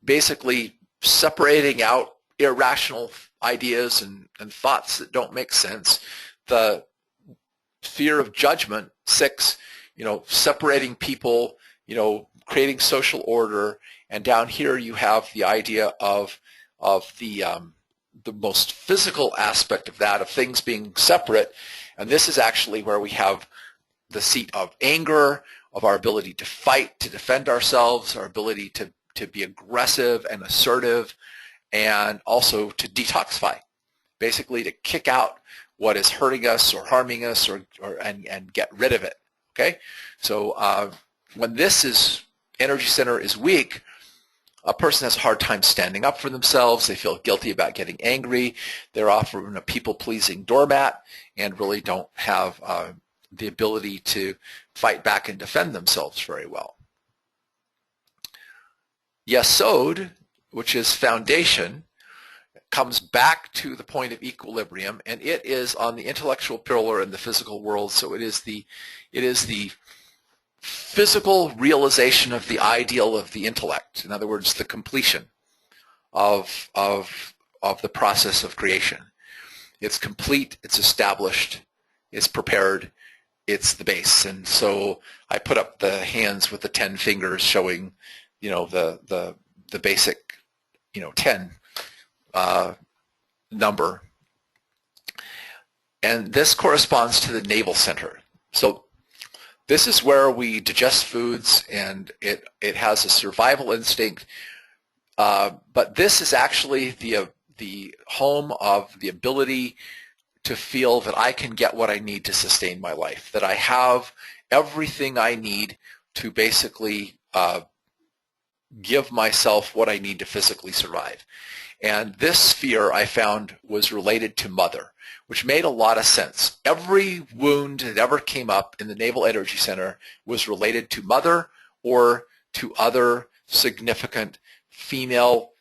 Speaker 1: basically separating out irrational ideas and thoughts that don't make sense. The fear of judgment, 6, separating people, creating social order. And down here you have the idea of the most physical aspect of that, of things being separate. And this is actually where we have the seat of anger, of our ability to fight, to defend ourselves, our ability to be aggressive and assertive, and also to detoxify, basically to kick out what is hurting us or harming us, and get rid of it. Okay, so when this energy center is weak, a person has a hard time standing up for themselves. They feel guilty about getting angry. They're often a people-pleasing doormat and really don't have the ability to fight back and defend themselves very well. Yesod, which is foundation, comes back to the point of equilibrium, and it is on the intellectual pillar in the physical world. So it is the physical realization of the ideal of the intellect. In other words, the completion of the process of creation. It's complete, it's established, it's prepared, it's the base. And so I put up the hands with the 10 fingers showing, the basic, 10 number. And this corresponds to the navel center. So this is where we digest foods, and it has a survival instinct. But this is actually the home of the ability to feel that I can get what I need to sustain my life, that I have everything I need to basically give myself what I need to physically survive. And this sphere I found was related to mother, which made a lot of sense. Every wound that ever came up in the Naval Energy Center was related to mother or to other significant female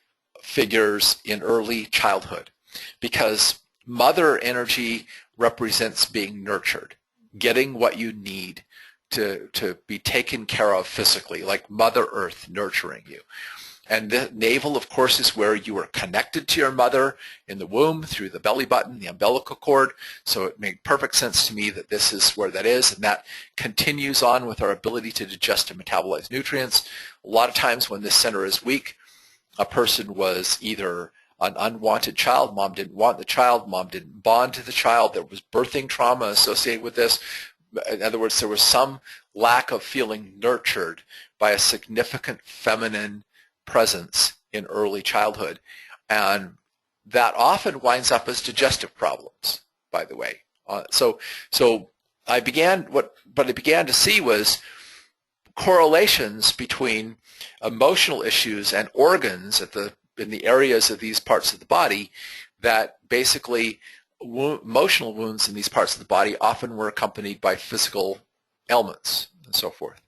Speaker 1: figures in early childhood, because mother energy represents being nurtured, getting what you need to be taken care of physically, like Mother Earth nurturing you. And the navel, of course, is where you are connected to your mother in the womb through the belly button, the umbilical cord. So it made perfect sense to me that this is where that is, and that continues on with our ability to digest and metabolize nutrients. A lot of times when this center is weak, a person was either an unwanted child, mom didn't want the child, mom didn't bond to the child, there was birthing trauma associated with this. In other words, there was some lack of feeling nurtured by a significant feminine presence in early childhood, and that often winds up as digestive problems, by the way. So I began, what I began to see was correlations between emotional issues and organs in the areas of these parts of the body, that basically emotional wounds in these parts of the body often were accompanied by physical ailments and so forth.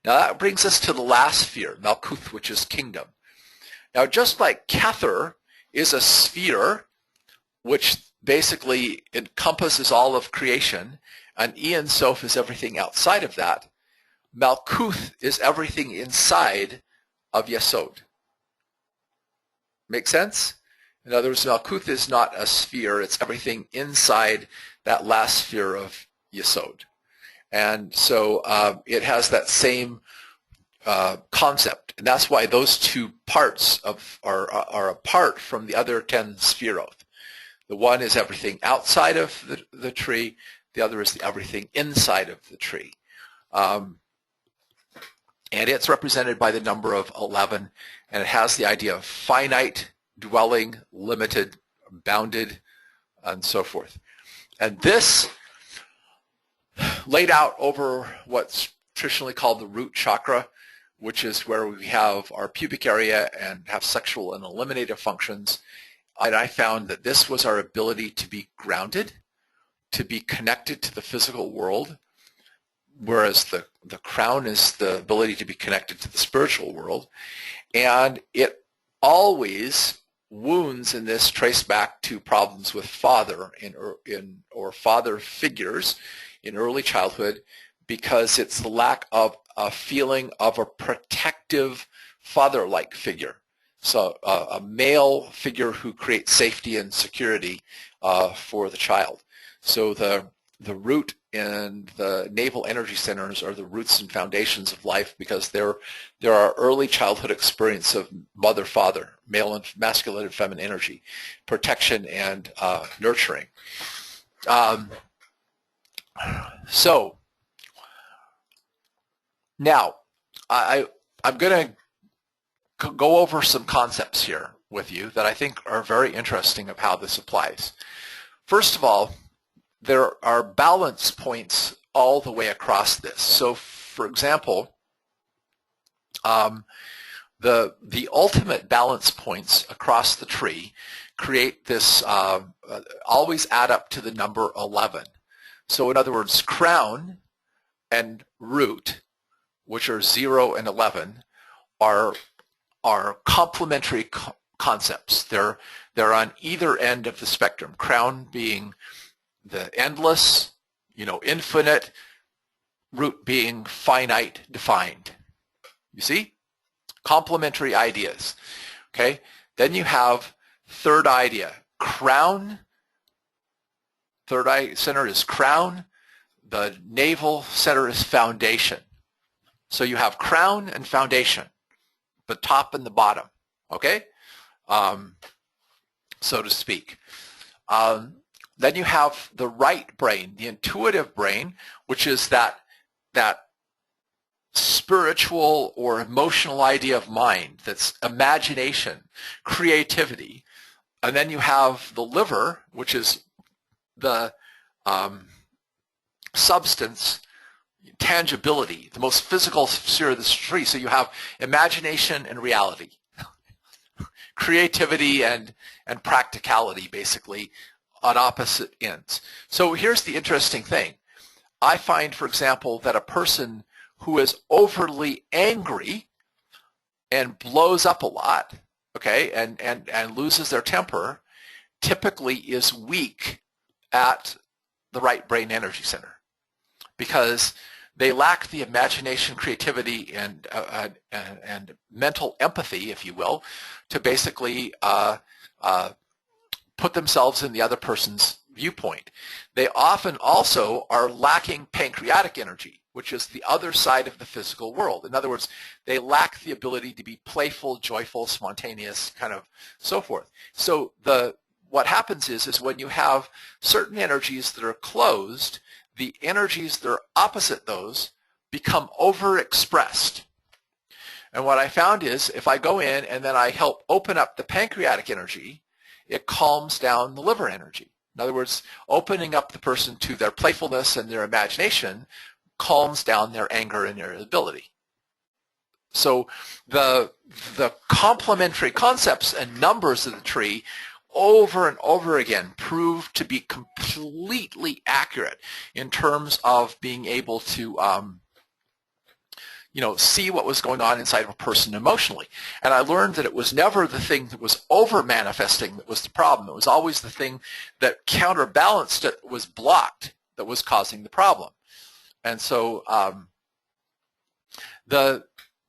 Speaker 1: Now that brings us to the last sphere, Malkuth, which is kingdom. Now, just like Kether is a sphere, which basically encompasses all of creation, and Ein Sof is everything outside of that, Malkuth is everything inside of Yesod. Make sense? In other words, Malkuth is not a sphere, it's everything inside that last sphere of Yesod. And so it has that same concept, and that's why those two parts are apart from the other 10 Sphirot. The one is everything outside of the tree, the other is everything inside of the tree. And it's represented by the number of 11, and it has the idea of finite, dwelling, limited, bounded, and so forth. And this, laid out over what's traditionally called the Root Chakra, which is where we have our pubic area and have sexual and eliminative functions. And I found that this was our ability to be grounded, to be connected to the physical world, whereas the crown is the ability to be connected to the spiritual world. And it always, wounds in this trace back to problems with father or father figures in early childhood, because it's the lack of a feeling of a protective father-like figure. So a male figure who creates safety and security for the child. So the root and the navel energy centers are the roots and foundations of life, because there are early childhood experience of mother-father, male and masculine and feminine energy, protection and nurturing. So now I'm going to go over some concepts here with you that I think are very interesting of how this applies. First of all, there are balance points all the way across this. So, for example, the ultimate balance points across the tree create this, always add up to the number 11. So in other words, crown and root, which are 0 and 11, are complementary concepts. They're on either end of the spectrum. Crown being the endless, infinite, root being finite, defined. You see? Complementary ideas. Okay? Then you have third idea. Crown, third eye center is crown. The navel center is foundation. So you have crown and foundation, the top and the bottom, okay? So to speak. Then you have the right brain, the intuitive brain, which is that spiritual or emotional idea of mind, that's imagination, creativity. And then you have the liver, which is the substance, tangibility, the most physical sphere of the tree. So you have imagination and reality, creativity and practicality, basically, on opposite ends. So here's the interesting thing. I find, for example, that a person who is overly angry and blows up a lot, okay, and loses their temper, typically is weak at the right brain energy center, because they lack the imagination, creativity, and mental empathy, if you will, to basically put themselves in the other person's viewpoint. They often also are lacking pancreatic energy, which is the other side of the physical world. In other words, they lack the ability to be playful, joyful, spontaneous, kind of so forth. So what happens is when you have certain energies that are closed, the energies that are opposite those become overexpressed. And what I found is if I go in and then I help open up the pancreatic energy, it calms down the liver energy. In other words, opening up the person to their playfulness and their imagination calms down their anger and irritability. So the complementary concepts and numbers of the tree over and over again prove to be completely accurate in terms of being able to see what was going on inside of a person emotionally. And I learned that it was never the thing that was over-manifesting that was the problem. It was always the thing that counterbalanced it, was blocked, that was causing the problem. And so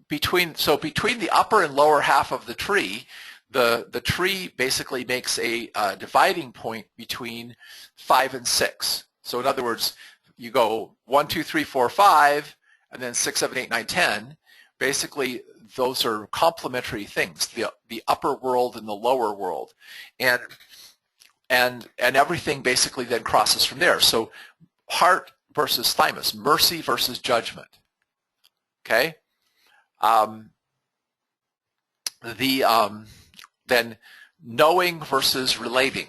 Speaker 1: between the upper and lower half of the tree, the tree basically makes a dividing point between 5 and 6. So in other words, you go 1, 2, 3, 4, 5, and then 6, 7, 8, 9, 10. Basically, those are complementary things, the upper world and the lower world. And everything basically then crosses from there. So heart versus thymus, mercy versus judgment. Okay? Then knowing versus relating.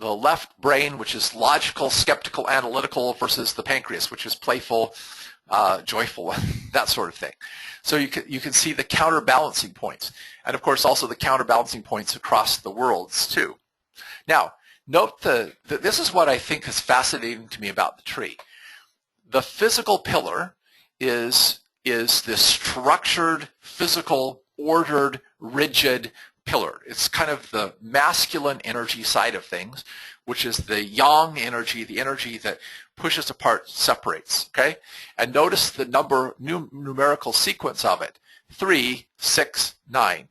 Speaker 1: The left brain, which is logical, skeptical, analytical, versus the pancreas, which is playful, joyful, that sort of thing. So you can see the counterbalancing points. And of course also the counterbalancing points across the worlds too. Now, note this is what I think is fascinating to me about the tree. The physical pillar is this structured, physical, ordered, rigid pillar. It's kind of the masculine energy side of things, which is the yang energy, the energy that pushes apart, separates. Okay, and notice the numerical sequence of it: 3, 6, 9.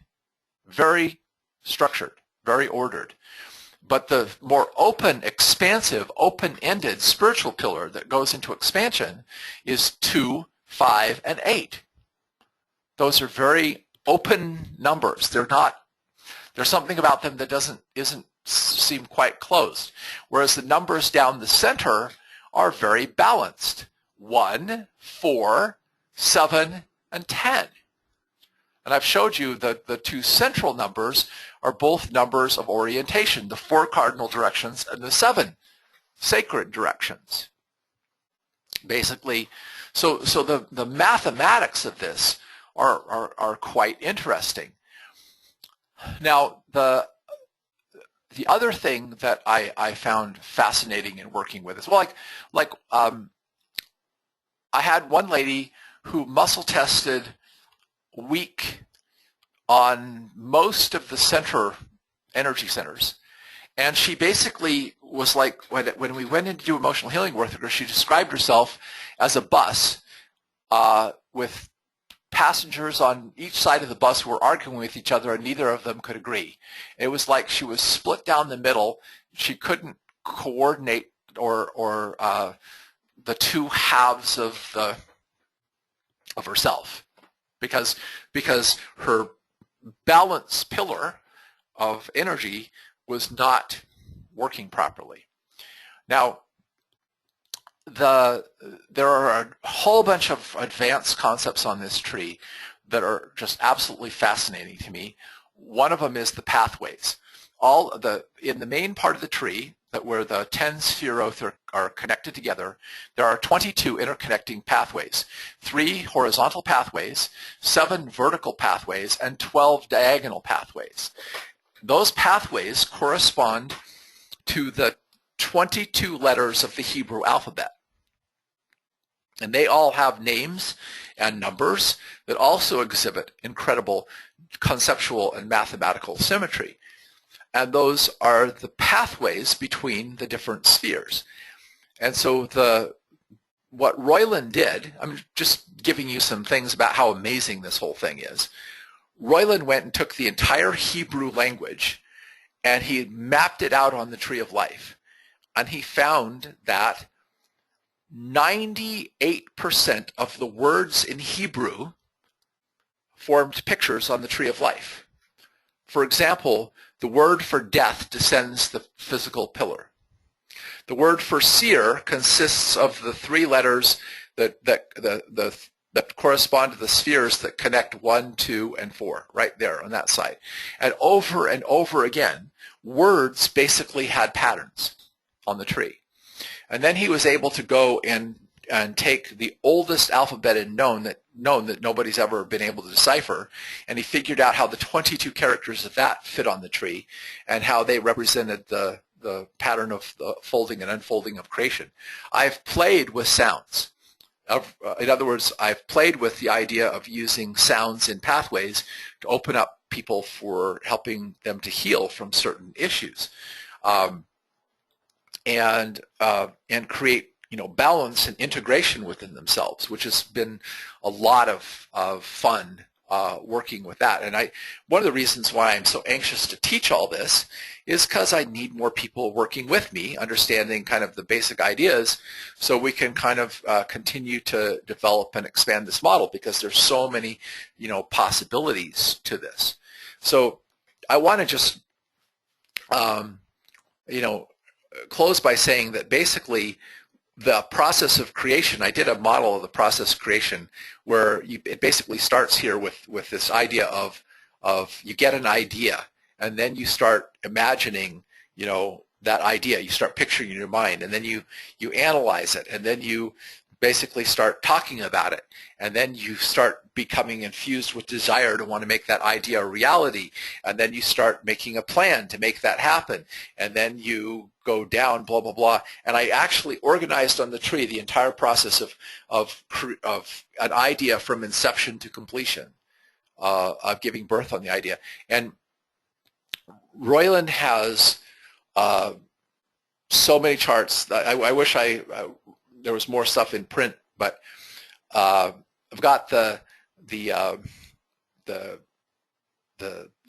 Speaker 1: Very structured, very ordered. But the more open, expansive, open-ended spiritual pillar that goes into expansion is 2, 5, and 8. Those are very open numbers. There's something about them that isn't seem quite closed. Whereas the numbers down the center are very balanced. 1, 4, 7, and 10. And I've showed you that the two central numbers are both numbers of orientation, the 4 cardinal directions and the 7 sacred directions. Basically, so the mathematics of this are quite interesting. Now, the other thing that I found fascinating in working with is, well, I had one lady who muscle tested weak on most of the energy centers, and she basically was like, when we went in to do emotional healing work with her, she described herself as a bus with passengers on each side of the bus who were arguing with each other, and neither of them could agree. It was like she was split down the middle. She couldn't coordinate or the two halves of herself, because her balance pillar of energy was not working properly. Now, there are a whole bunch of advanced concepts on this tree that are just absolutely fascinating to me. One of them is the pathways. In the main part of the tree, where the 10 Sphero are connected together, there are 22 interconnecting pathways, 3 horizontal pathways, 7 vertical pathways, and 12 diagonal pathways. Those pathways correspond to the 22 letters of the Hebrew alphabet. And they all have names and numbers that also exhibit incredible conceptual and mathematical symmetry. And those are the pathways between the different spheres. And so what Roylon did, I'm just giving you some things about how amazing this whole thing is. Roylon went and took the entire Hebrew language and he mapped it out on the Tree of Life. And he found that 98% of the words in Hebrew formed pictures on the Tree of Life. For example, the word for death descends the physical pillar. The word for seer consists of the 3 letters that correspond to the spheres that connect 1, 2, and 4, right there on that side. And over again, words basically had patterns on the tree. And then he was able to go and take the oldest alphabet known that nobody's ever been able to decipher, and he figured out how the 22 characters of that fit on the tree and how they represented the pattern of the folding and unfolding of creation. I've played with sounds. in other words, I've played with the idea of using sounds in pathways to open up people for helping them to heal from certain issues, and create balance and integration within themselves, which has been a lot of fun working with that. And one of the reasons why I'm so anxious to teach all this is because I need more people working with me, understanding kind of the basic ideas, so we can kind of continue to develop and expand this model, because there's so many possibilities to this. So I want to just close by saying that basically the process of creation, I did a model of the process of creation where it basically starts here with this idea of you get an idea, and then you start imagining that idea. You start picturing in your mind, and then you analyze it, and then you basically start talking about it, and then you start becoming infused with desire to want to make that idea a reality, and then you start making a plan to make that happen, and then you go down, blah, blah, blah. And I actually organized on the tree the entire process of an idea from inception to completion, of giving birth on the idea. And Roylon has so many charts. I wish there was more stuff in print, but I've got the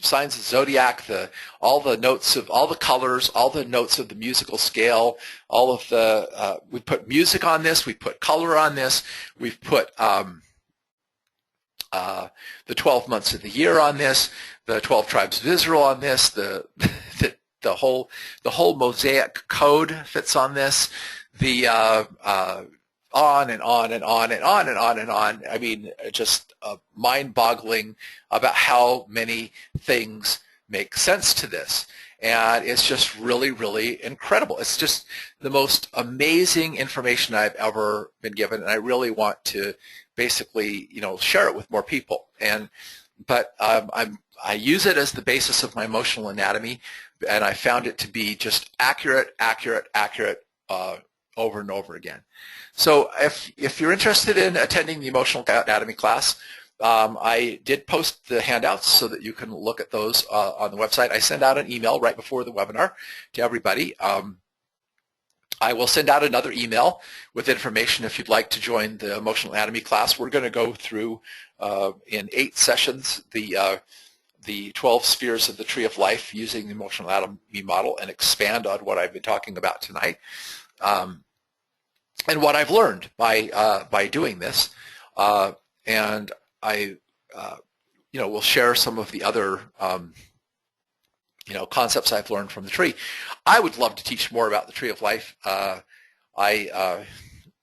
Speaker 1: signs of zodiac, all the notes of all the colors, all the notes of the musical scale, all of the we put music on this, we put color on this, we've put the 12 months of the year on this, the 12 tribes of Israel on this, the whole Mosaic code fits on this, the on and on and on and on and on and on. I mean, just mind-boggling about how many things make sense to this. And it's just really, really incredible. It's just the most amazing information I've ever been given, and I really want to basically, share it with more people. But I use it as the basis of my emotional anatomy, and I found it to be just accurate over and over again. So if you're interested in attending the emotional anatomy class, I did post the handouts so that you can look at those on the website. I send out an email right before the webinar to everybody. I will send out another email with information if you'd like to join the emotional anatomy class. We're going to go through in 8 sessions the 12 spheres of the tree of life using the emotional anatomy model, and expand on what I've been talking about tonight. And what I've learned by doing this, and I, will share some of the other, concepts I've learned from the tree. I would love to teach more about the tree of life.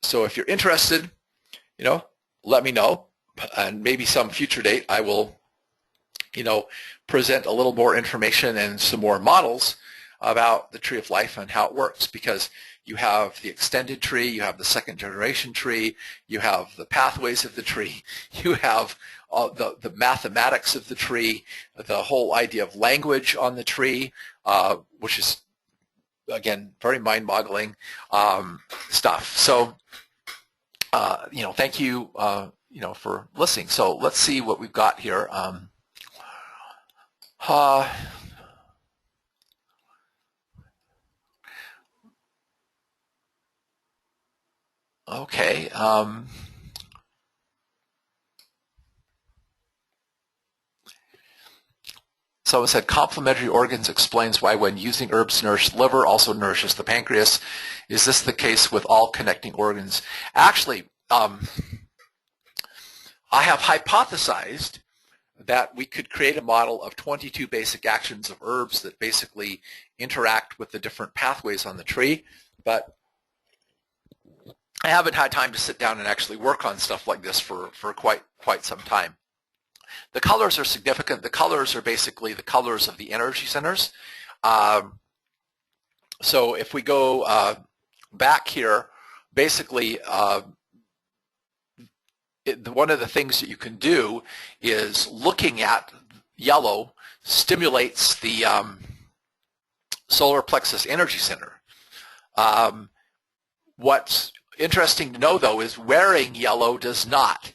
Speaker 1: So if you're interested, let me know, and maybe some future date I will, present a little more information and some more models about the tree of life and how it works, because you have the extended tree, you have the second generation tree, you have the pathways of the tree, you have the mathematics of the tree, the whole idea of language on the tree, which is, again, very mind-boggling stuff. So, thank you, for listening. So let's see what we've got here. Okay. Someone said complementary organs explains why when using herbs nourish the liver also nourishes the pancreas. Is this the case with all connecting organs? Actually, I have hypothesized that we could create a model of 22 basic actions of herbs that basically interact with the different pathways on the tree, but I haven't had time to sit down and actually work on stuff like this for quite some time. The colors are significant. The colors are basically the colors of the energy centers. So if we go back here, basically one of the things that you can do is looking at yellow stimulates the solar plexus energy center. What's interesting to know, though, is wearing yellow does not.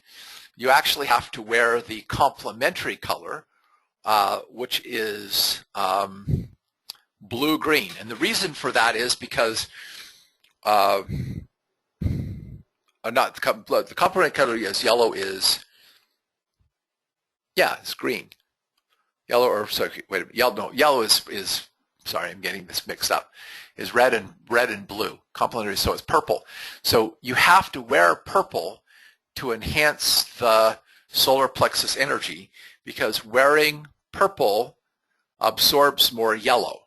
Speaker 1: You actually have to wear the complementary color, which is blue-green. And the reason for that is because the complementary color is yellow is, yeah, it's green. Yellow, or sorry, wait a minute, yellow, no, yellow is sorry, I'm getting this mixed up, is red and blue. Complementary, so it's purple. So you have to wear purple to enhance the solar plexus energy, because wearing purple absorbs more yellow.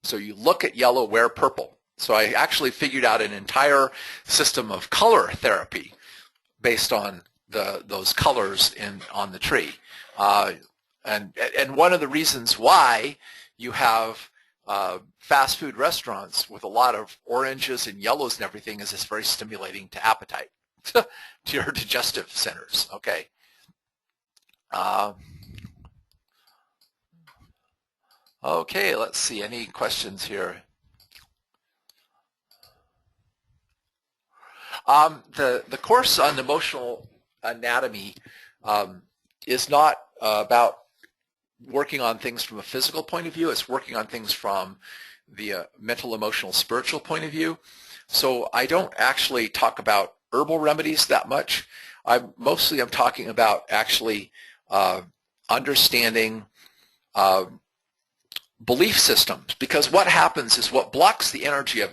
Speaker 1: So you look at yellow, wear purple. So I actually figured out an entire system of color therapy based on those colors on the tree. And one of the reasons why you have fast food restaurants with a lot of oranges and yellows and everything is it's very stimulating to appetite, to your digestive centers. Okay. Okay, let's see. Any questions here? The course on emotional anatomy is not about working on things from a physical point of view. It's working on things from the mental, emotional, spiritual point of view. So I don't actually talk about herbal remedies that much. I'm talking about actually understanding belief systems, because what happens is what blocks the energy of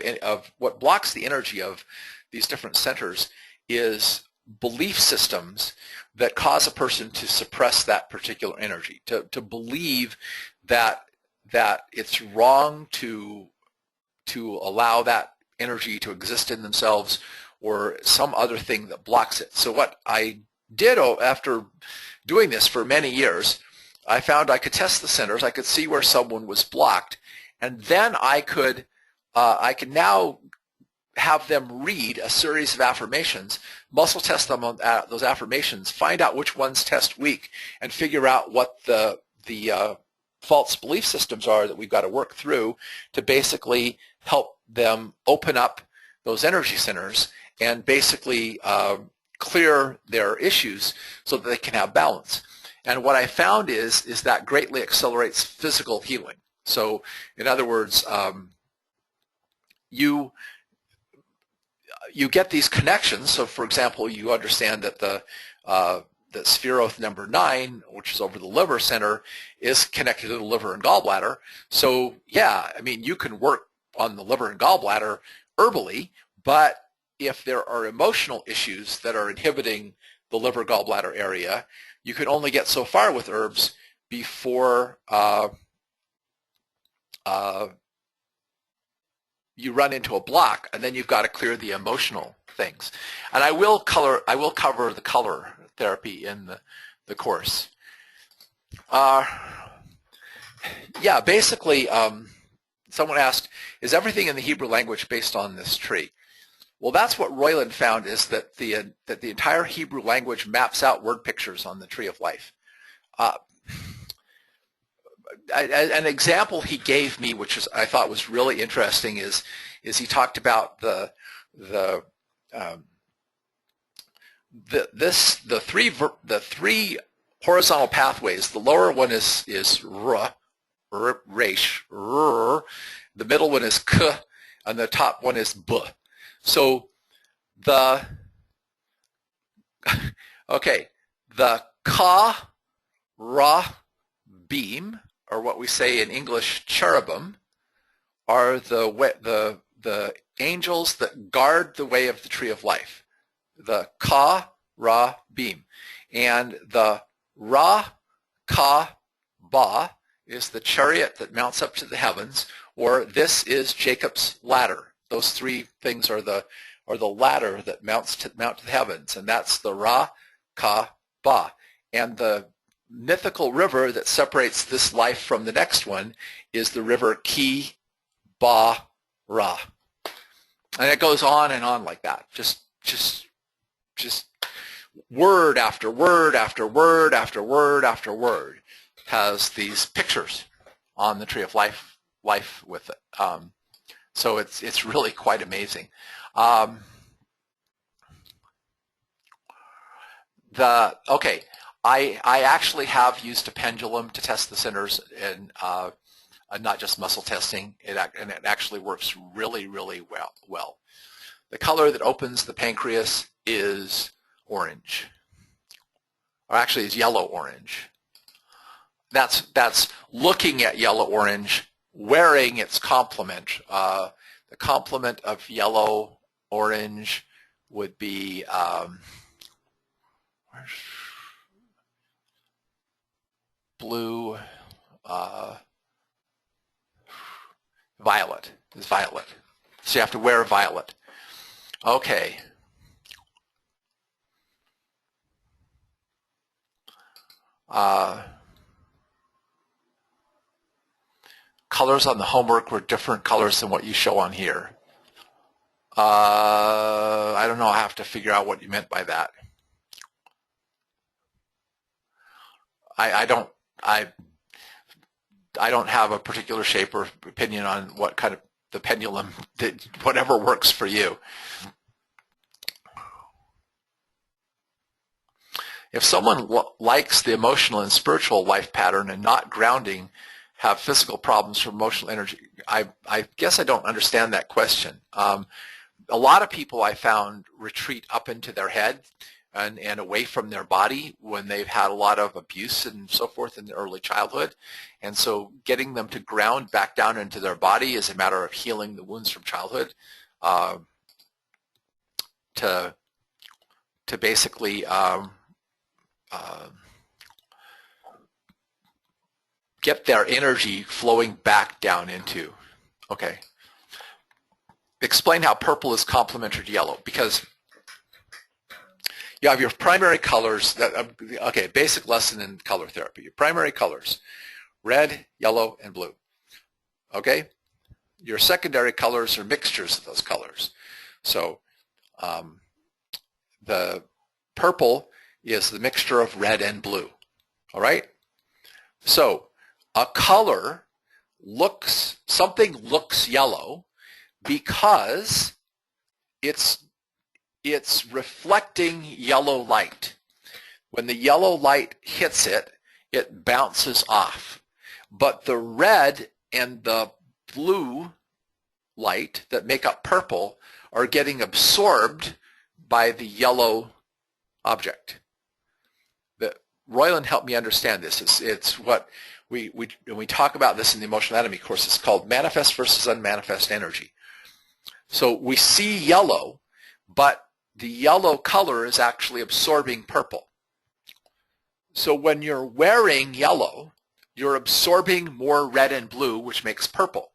Speaker 1: these different centers is belief systems that cause a person to suppress that particular energy, to believe that it's wrong to allow that energy to exist in themselves, or some other thing that blocks it. So what I did after doing this for many years, I found I could test the centers. I could see where someone was blocked, and then I could now have them read a series of affirmations, muscle test them on those affirmations, find out which ones test weak, and figure out what the false belief systems are that we've got to work through to basically help them open up those energy centers and basically clear their issues so that they can have balance. And what I found is that greatly accelerates physical healing. So in other words, you get these connections. So for example, you understand that the Sphero number 9, which is over the liver center, is connected to the liver and gallbladder. So yeah, I mean, you can work on the liver and gallbladder herbally, but if there are emotional issues that are inhibiting the liver gallbladder area, you can only get so far with herbs before you run into a block, and then you've got to clear the emotional things. And I will cover the color therapy in the course. Yeah, basically, someone asked, is everything in the Hebrew language based on this tree? Well, that's what Roylon found, is that the entire Hebrew language maps out word pictures on the tree of life. An example he gave me, which I thought was really interesting, is he talked about the three horizontal pathways. The lower one is resh, the middle one is k, and the top one is b. So the ka ra beam, or what we say in English cherubim, are the angels that guard the way of the tree of life. The ka ra beam, and the ra ka ba is the chariot that mounts up to the heavens, or this is Jacob's ladder. Those three things are the ladder that mount to the heavens, and that's the Ra, Ka, Ba. And the mythical river that separates this life from the next one is the river Ki, Ba, Ra. And it goes on and on like that. Just word after word after word after word after word has these pictures on the tree of life with it. So it's really quite amazing. Okay, I actually have used a pendulum to test the centers, and not just muscle testing, and it actually works really, really well. The color that opens the pancreas is orange, or actually is yellow-orange. That's looking at yellow-orange, wearing its complement. The complement of yellow-orange would be blue, violet is violet. So you have to wear violet. Okay. Colors on the homework were different colors than what you show on here. I don't know. I have to figure out what you meant by that. I don't have a particular shape or opinion on what kind of the pendulum, whatever works for you. If someone likes the emotional and spiritual life pattern and not grounding, have physical problems from emotional energy, I guess I don't understand that question. A lot of people I found retreat up into their head and away from their body when they've had a lot of abuse and so forth in their early childhood. And so getting them to ground back down into their body is a matter of healing the wounds from childhood to basically get their energy flowing back down into. Okay. Explain how purple is complementary to yellow, because you have your primary colors. Okay, basic lesson in color therapy. Your primary colors, red, yellow, and blue. Okay? Your secondary colors are mixtures of those colors. So the purple is the mixture of red and blue. All right? So a color something looks yellow because it's reflecting yellow light. When the yellow light hits it, it bounces off. But the red and the blue light that make up purple are getting absorbed by the yellow object. Roylon helped me understand this. It's what when we talk about this in the emotional anatomy course, it's called manifest versus unmanifest energy. So we see yellow, but the yellow color is actually absorbing purple. So when you're wearing yellow, you're absorbing more red and blue, which makes purple.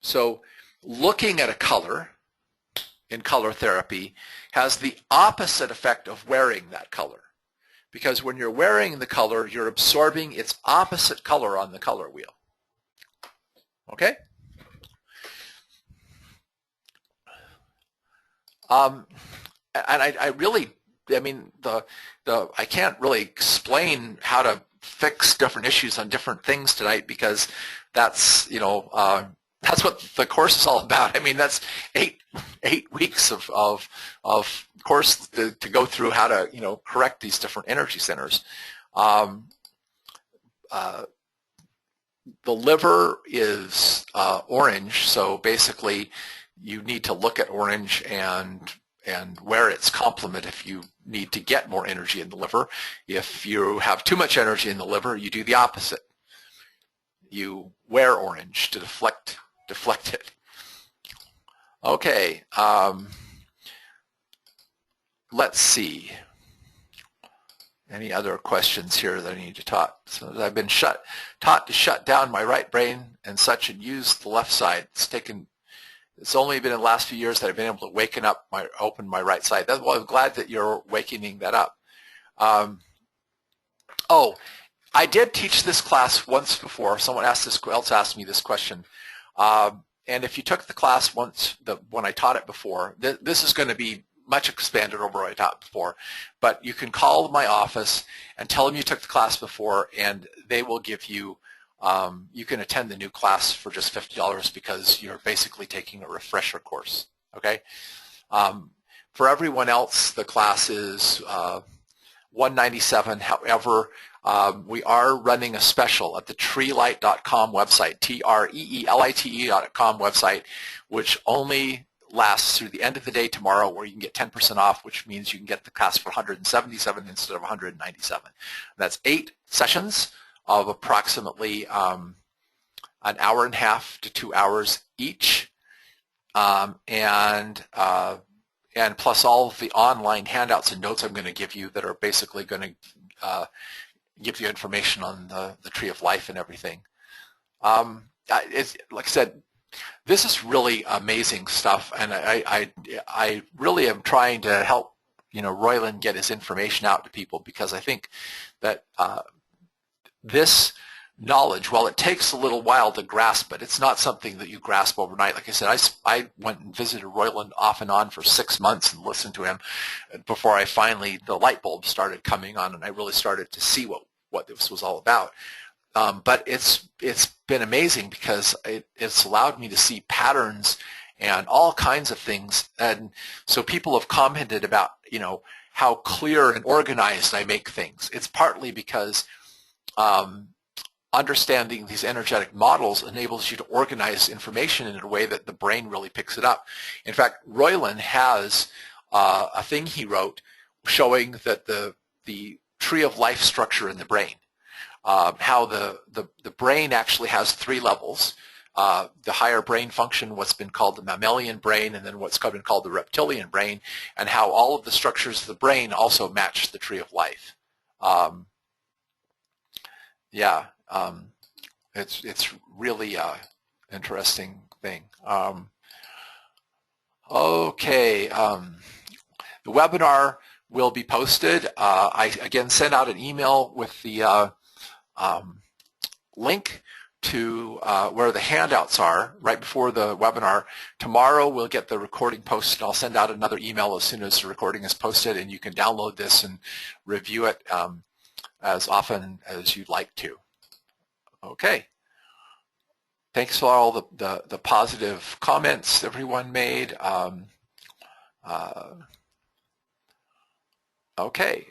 Speaker 1: So looking at a color in color therapy has the opposite effect of wearing that color. Because when you're wearing the color, you're absorbing its opposite color on the color wheel. Okay? And I can't really explain how to fix different issues on different things tonight, because that's, that's what the course is all about. I mean, that's eight weeks of course to go through how to, correct these different energy centers. The liver is orange, so basically you need to look at orange and wear its complement if you need to get more energy in the liver. If you have too much energy in the liver, you do the opposite. You wear orange to deflect it. Okay, let's see. Any other questions here that I need to talk? So I've been taught to shut down my right brain and such and use the left side. It's only been in the last few years that I've been able to open my right side. Well, I'm glad that you're wakening that up. Oh, I did teach this class once before. Someone else asked me this question. And if you took the class once, when I taught it before, this is going to be much expanded over what I taught before. But you can call my office and tell them you took the class before, and they will give you you can attend the new class for just $50 because you're basically taking a refresher course. Okay. For everyone else, the class is $197. However, we are running a special at the treelite.com website, TREELITE.com website, which only lasts through the end of the day tomorrow, where you can get 10% off, which means you can get the class for $177 instead of $197. That's 8 sessions of approximately an hour and a half to 2 hours each, and plus all of the online handouts and notes I'm going to give you that are basically going to give you information on the Tree of Life and everything. It's, like I said, this is really amazing stuff, and I really am trying to help Roylon get his information out to people, because I think that this knowledge, while it takes a little while to grasp it, it's not something that you grasp overnight. Like I said, I went and visited Roylon off and on for 6 months and listened to him before I finally, the light bulb started coming on, and I really started to see what this was all about. But it's been amazing, because it's allowed me to see patterns and all kinds of things. And so people have commented about, how clear and organized I make things. It's partly because understanding these energetic models enables you to organize information in a way that the brain really picks it up. In fact, Roylon has a thing he wrote showing that the Tree of Life structure in the brain, how the brain actually has 3 levels. The higher brain function, what's been called the mammalian brain, and then what's been called the reptilian brain, and how all of the structures of the brain also match the Tree of Life. It's really an interesting thing. Okay, the webinar will be posted. I again sent out an email with the link to where the handouts are right before the webinar. Tomorrow we'll get the recording posted. I'll send out another email as soon as the recording is posted, and you can download this and review it as often as you'd like to. Okay. Thanks for all the positive comments everyone made. Okay.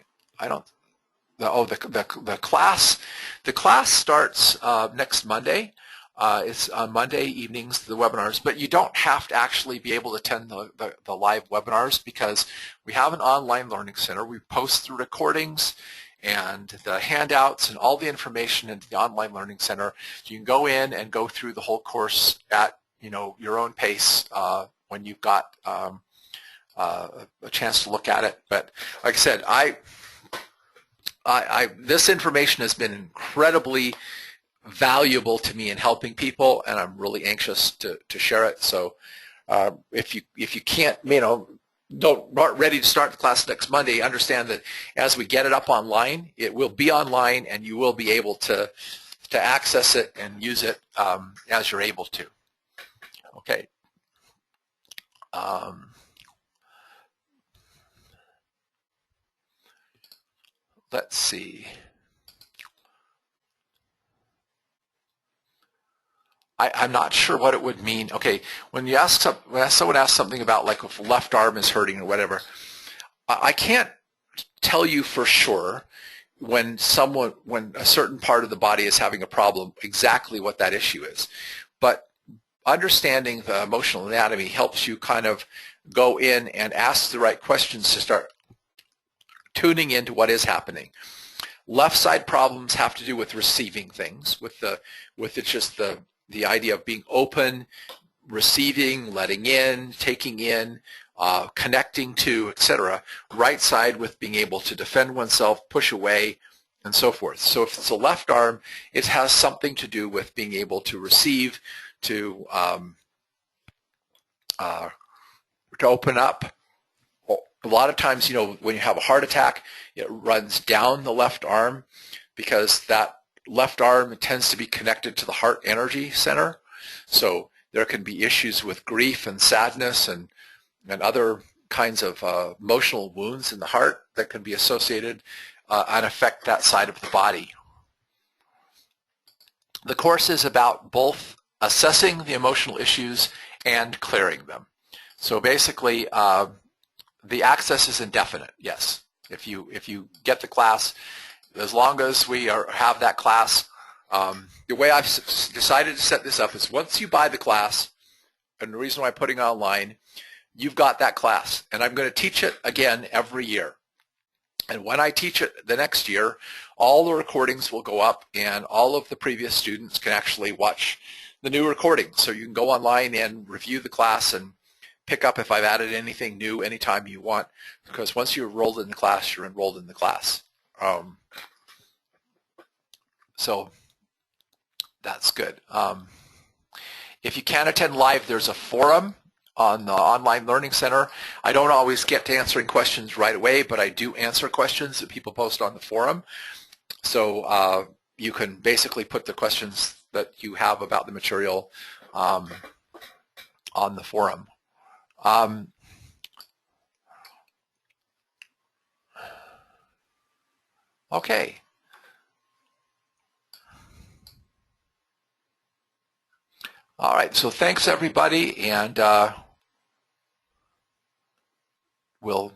Speaker 1: The class starts next Monday. It's on Monday evenings, the webinars, but you don't have to actually be able to attend the live webinars, because we have an online learning center. We post the recordings and the handouts and all the information into the online learning center. You can go in and go through the whole course at your own pace when you've got a chance to look at it. But like I said, this information has been incredibly valuable to me in helping people, and I'm really anxious to share it. So if you can't, aren't ready to start the class next Monday, understand that as we get it up online, it will be online, and you will be able to access it and use it as you're able to. Okay. Let's see. I'm not sure what it would mean. Okay, when someone asks something about, like, if left arm is hurting or whatever, I can't tell you for sure when a certain part of the body is having a problem exactly what that issue is. But understanding the emotional anatomy helps you kind of go in and ask the right questions to start tuning into what is happening. Left side problems have to do with receiving things, with just the idea of being open, receiving, letting in, taking in, connecting to, etc. Right side with being able to defend oneself, push away, and so forth. So if it's a left arm, it has something to do with being able to receive, to open up. A lot of times, when you have a heart attack, it runs down the left arm, because that left arm tends to be connected to the heart energy center. So there can be issues with grief and sadness and other kinds of emotional wounds in the heart that can be associated and affect that side of the body. The course is about both assessing the emotional issues and clearing them. So basically, the access is indefinite, yes. If you get the class, as long as we have that class, the way I've decided to set this up is once you buy the class, and the reason why I'm putting it online, you've got that class. And I'm going to teach it again every year. And when I teach it the next year, all the recordings will go up and all of the previous students can actually watch the new recordings. So you can go online and review the class and pick up if I've added anything new anytime you want, because once you're enrolled in the class, you're enrolled in the class. So that's good. If you can't attend live, there's a forum on the Online Learning Center. I don't always get to answering questions right away, but I do answer questions that people post on the forum. So you can basically put the questions that you have about the material on the forum. Okay. All right, so thanks everybody, and we'll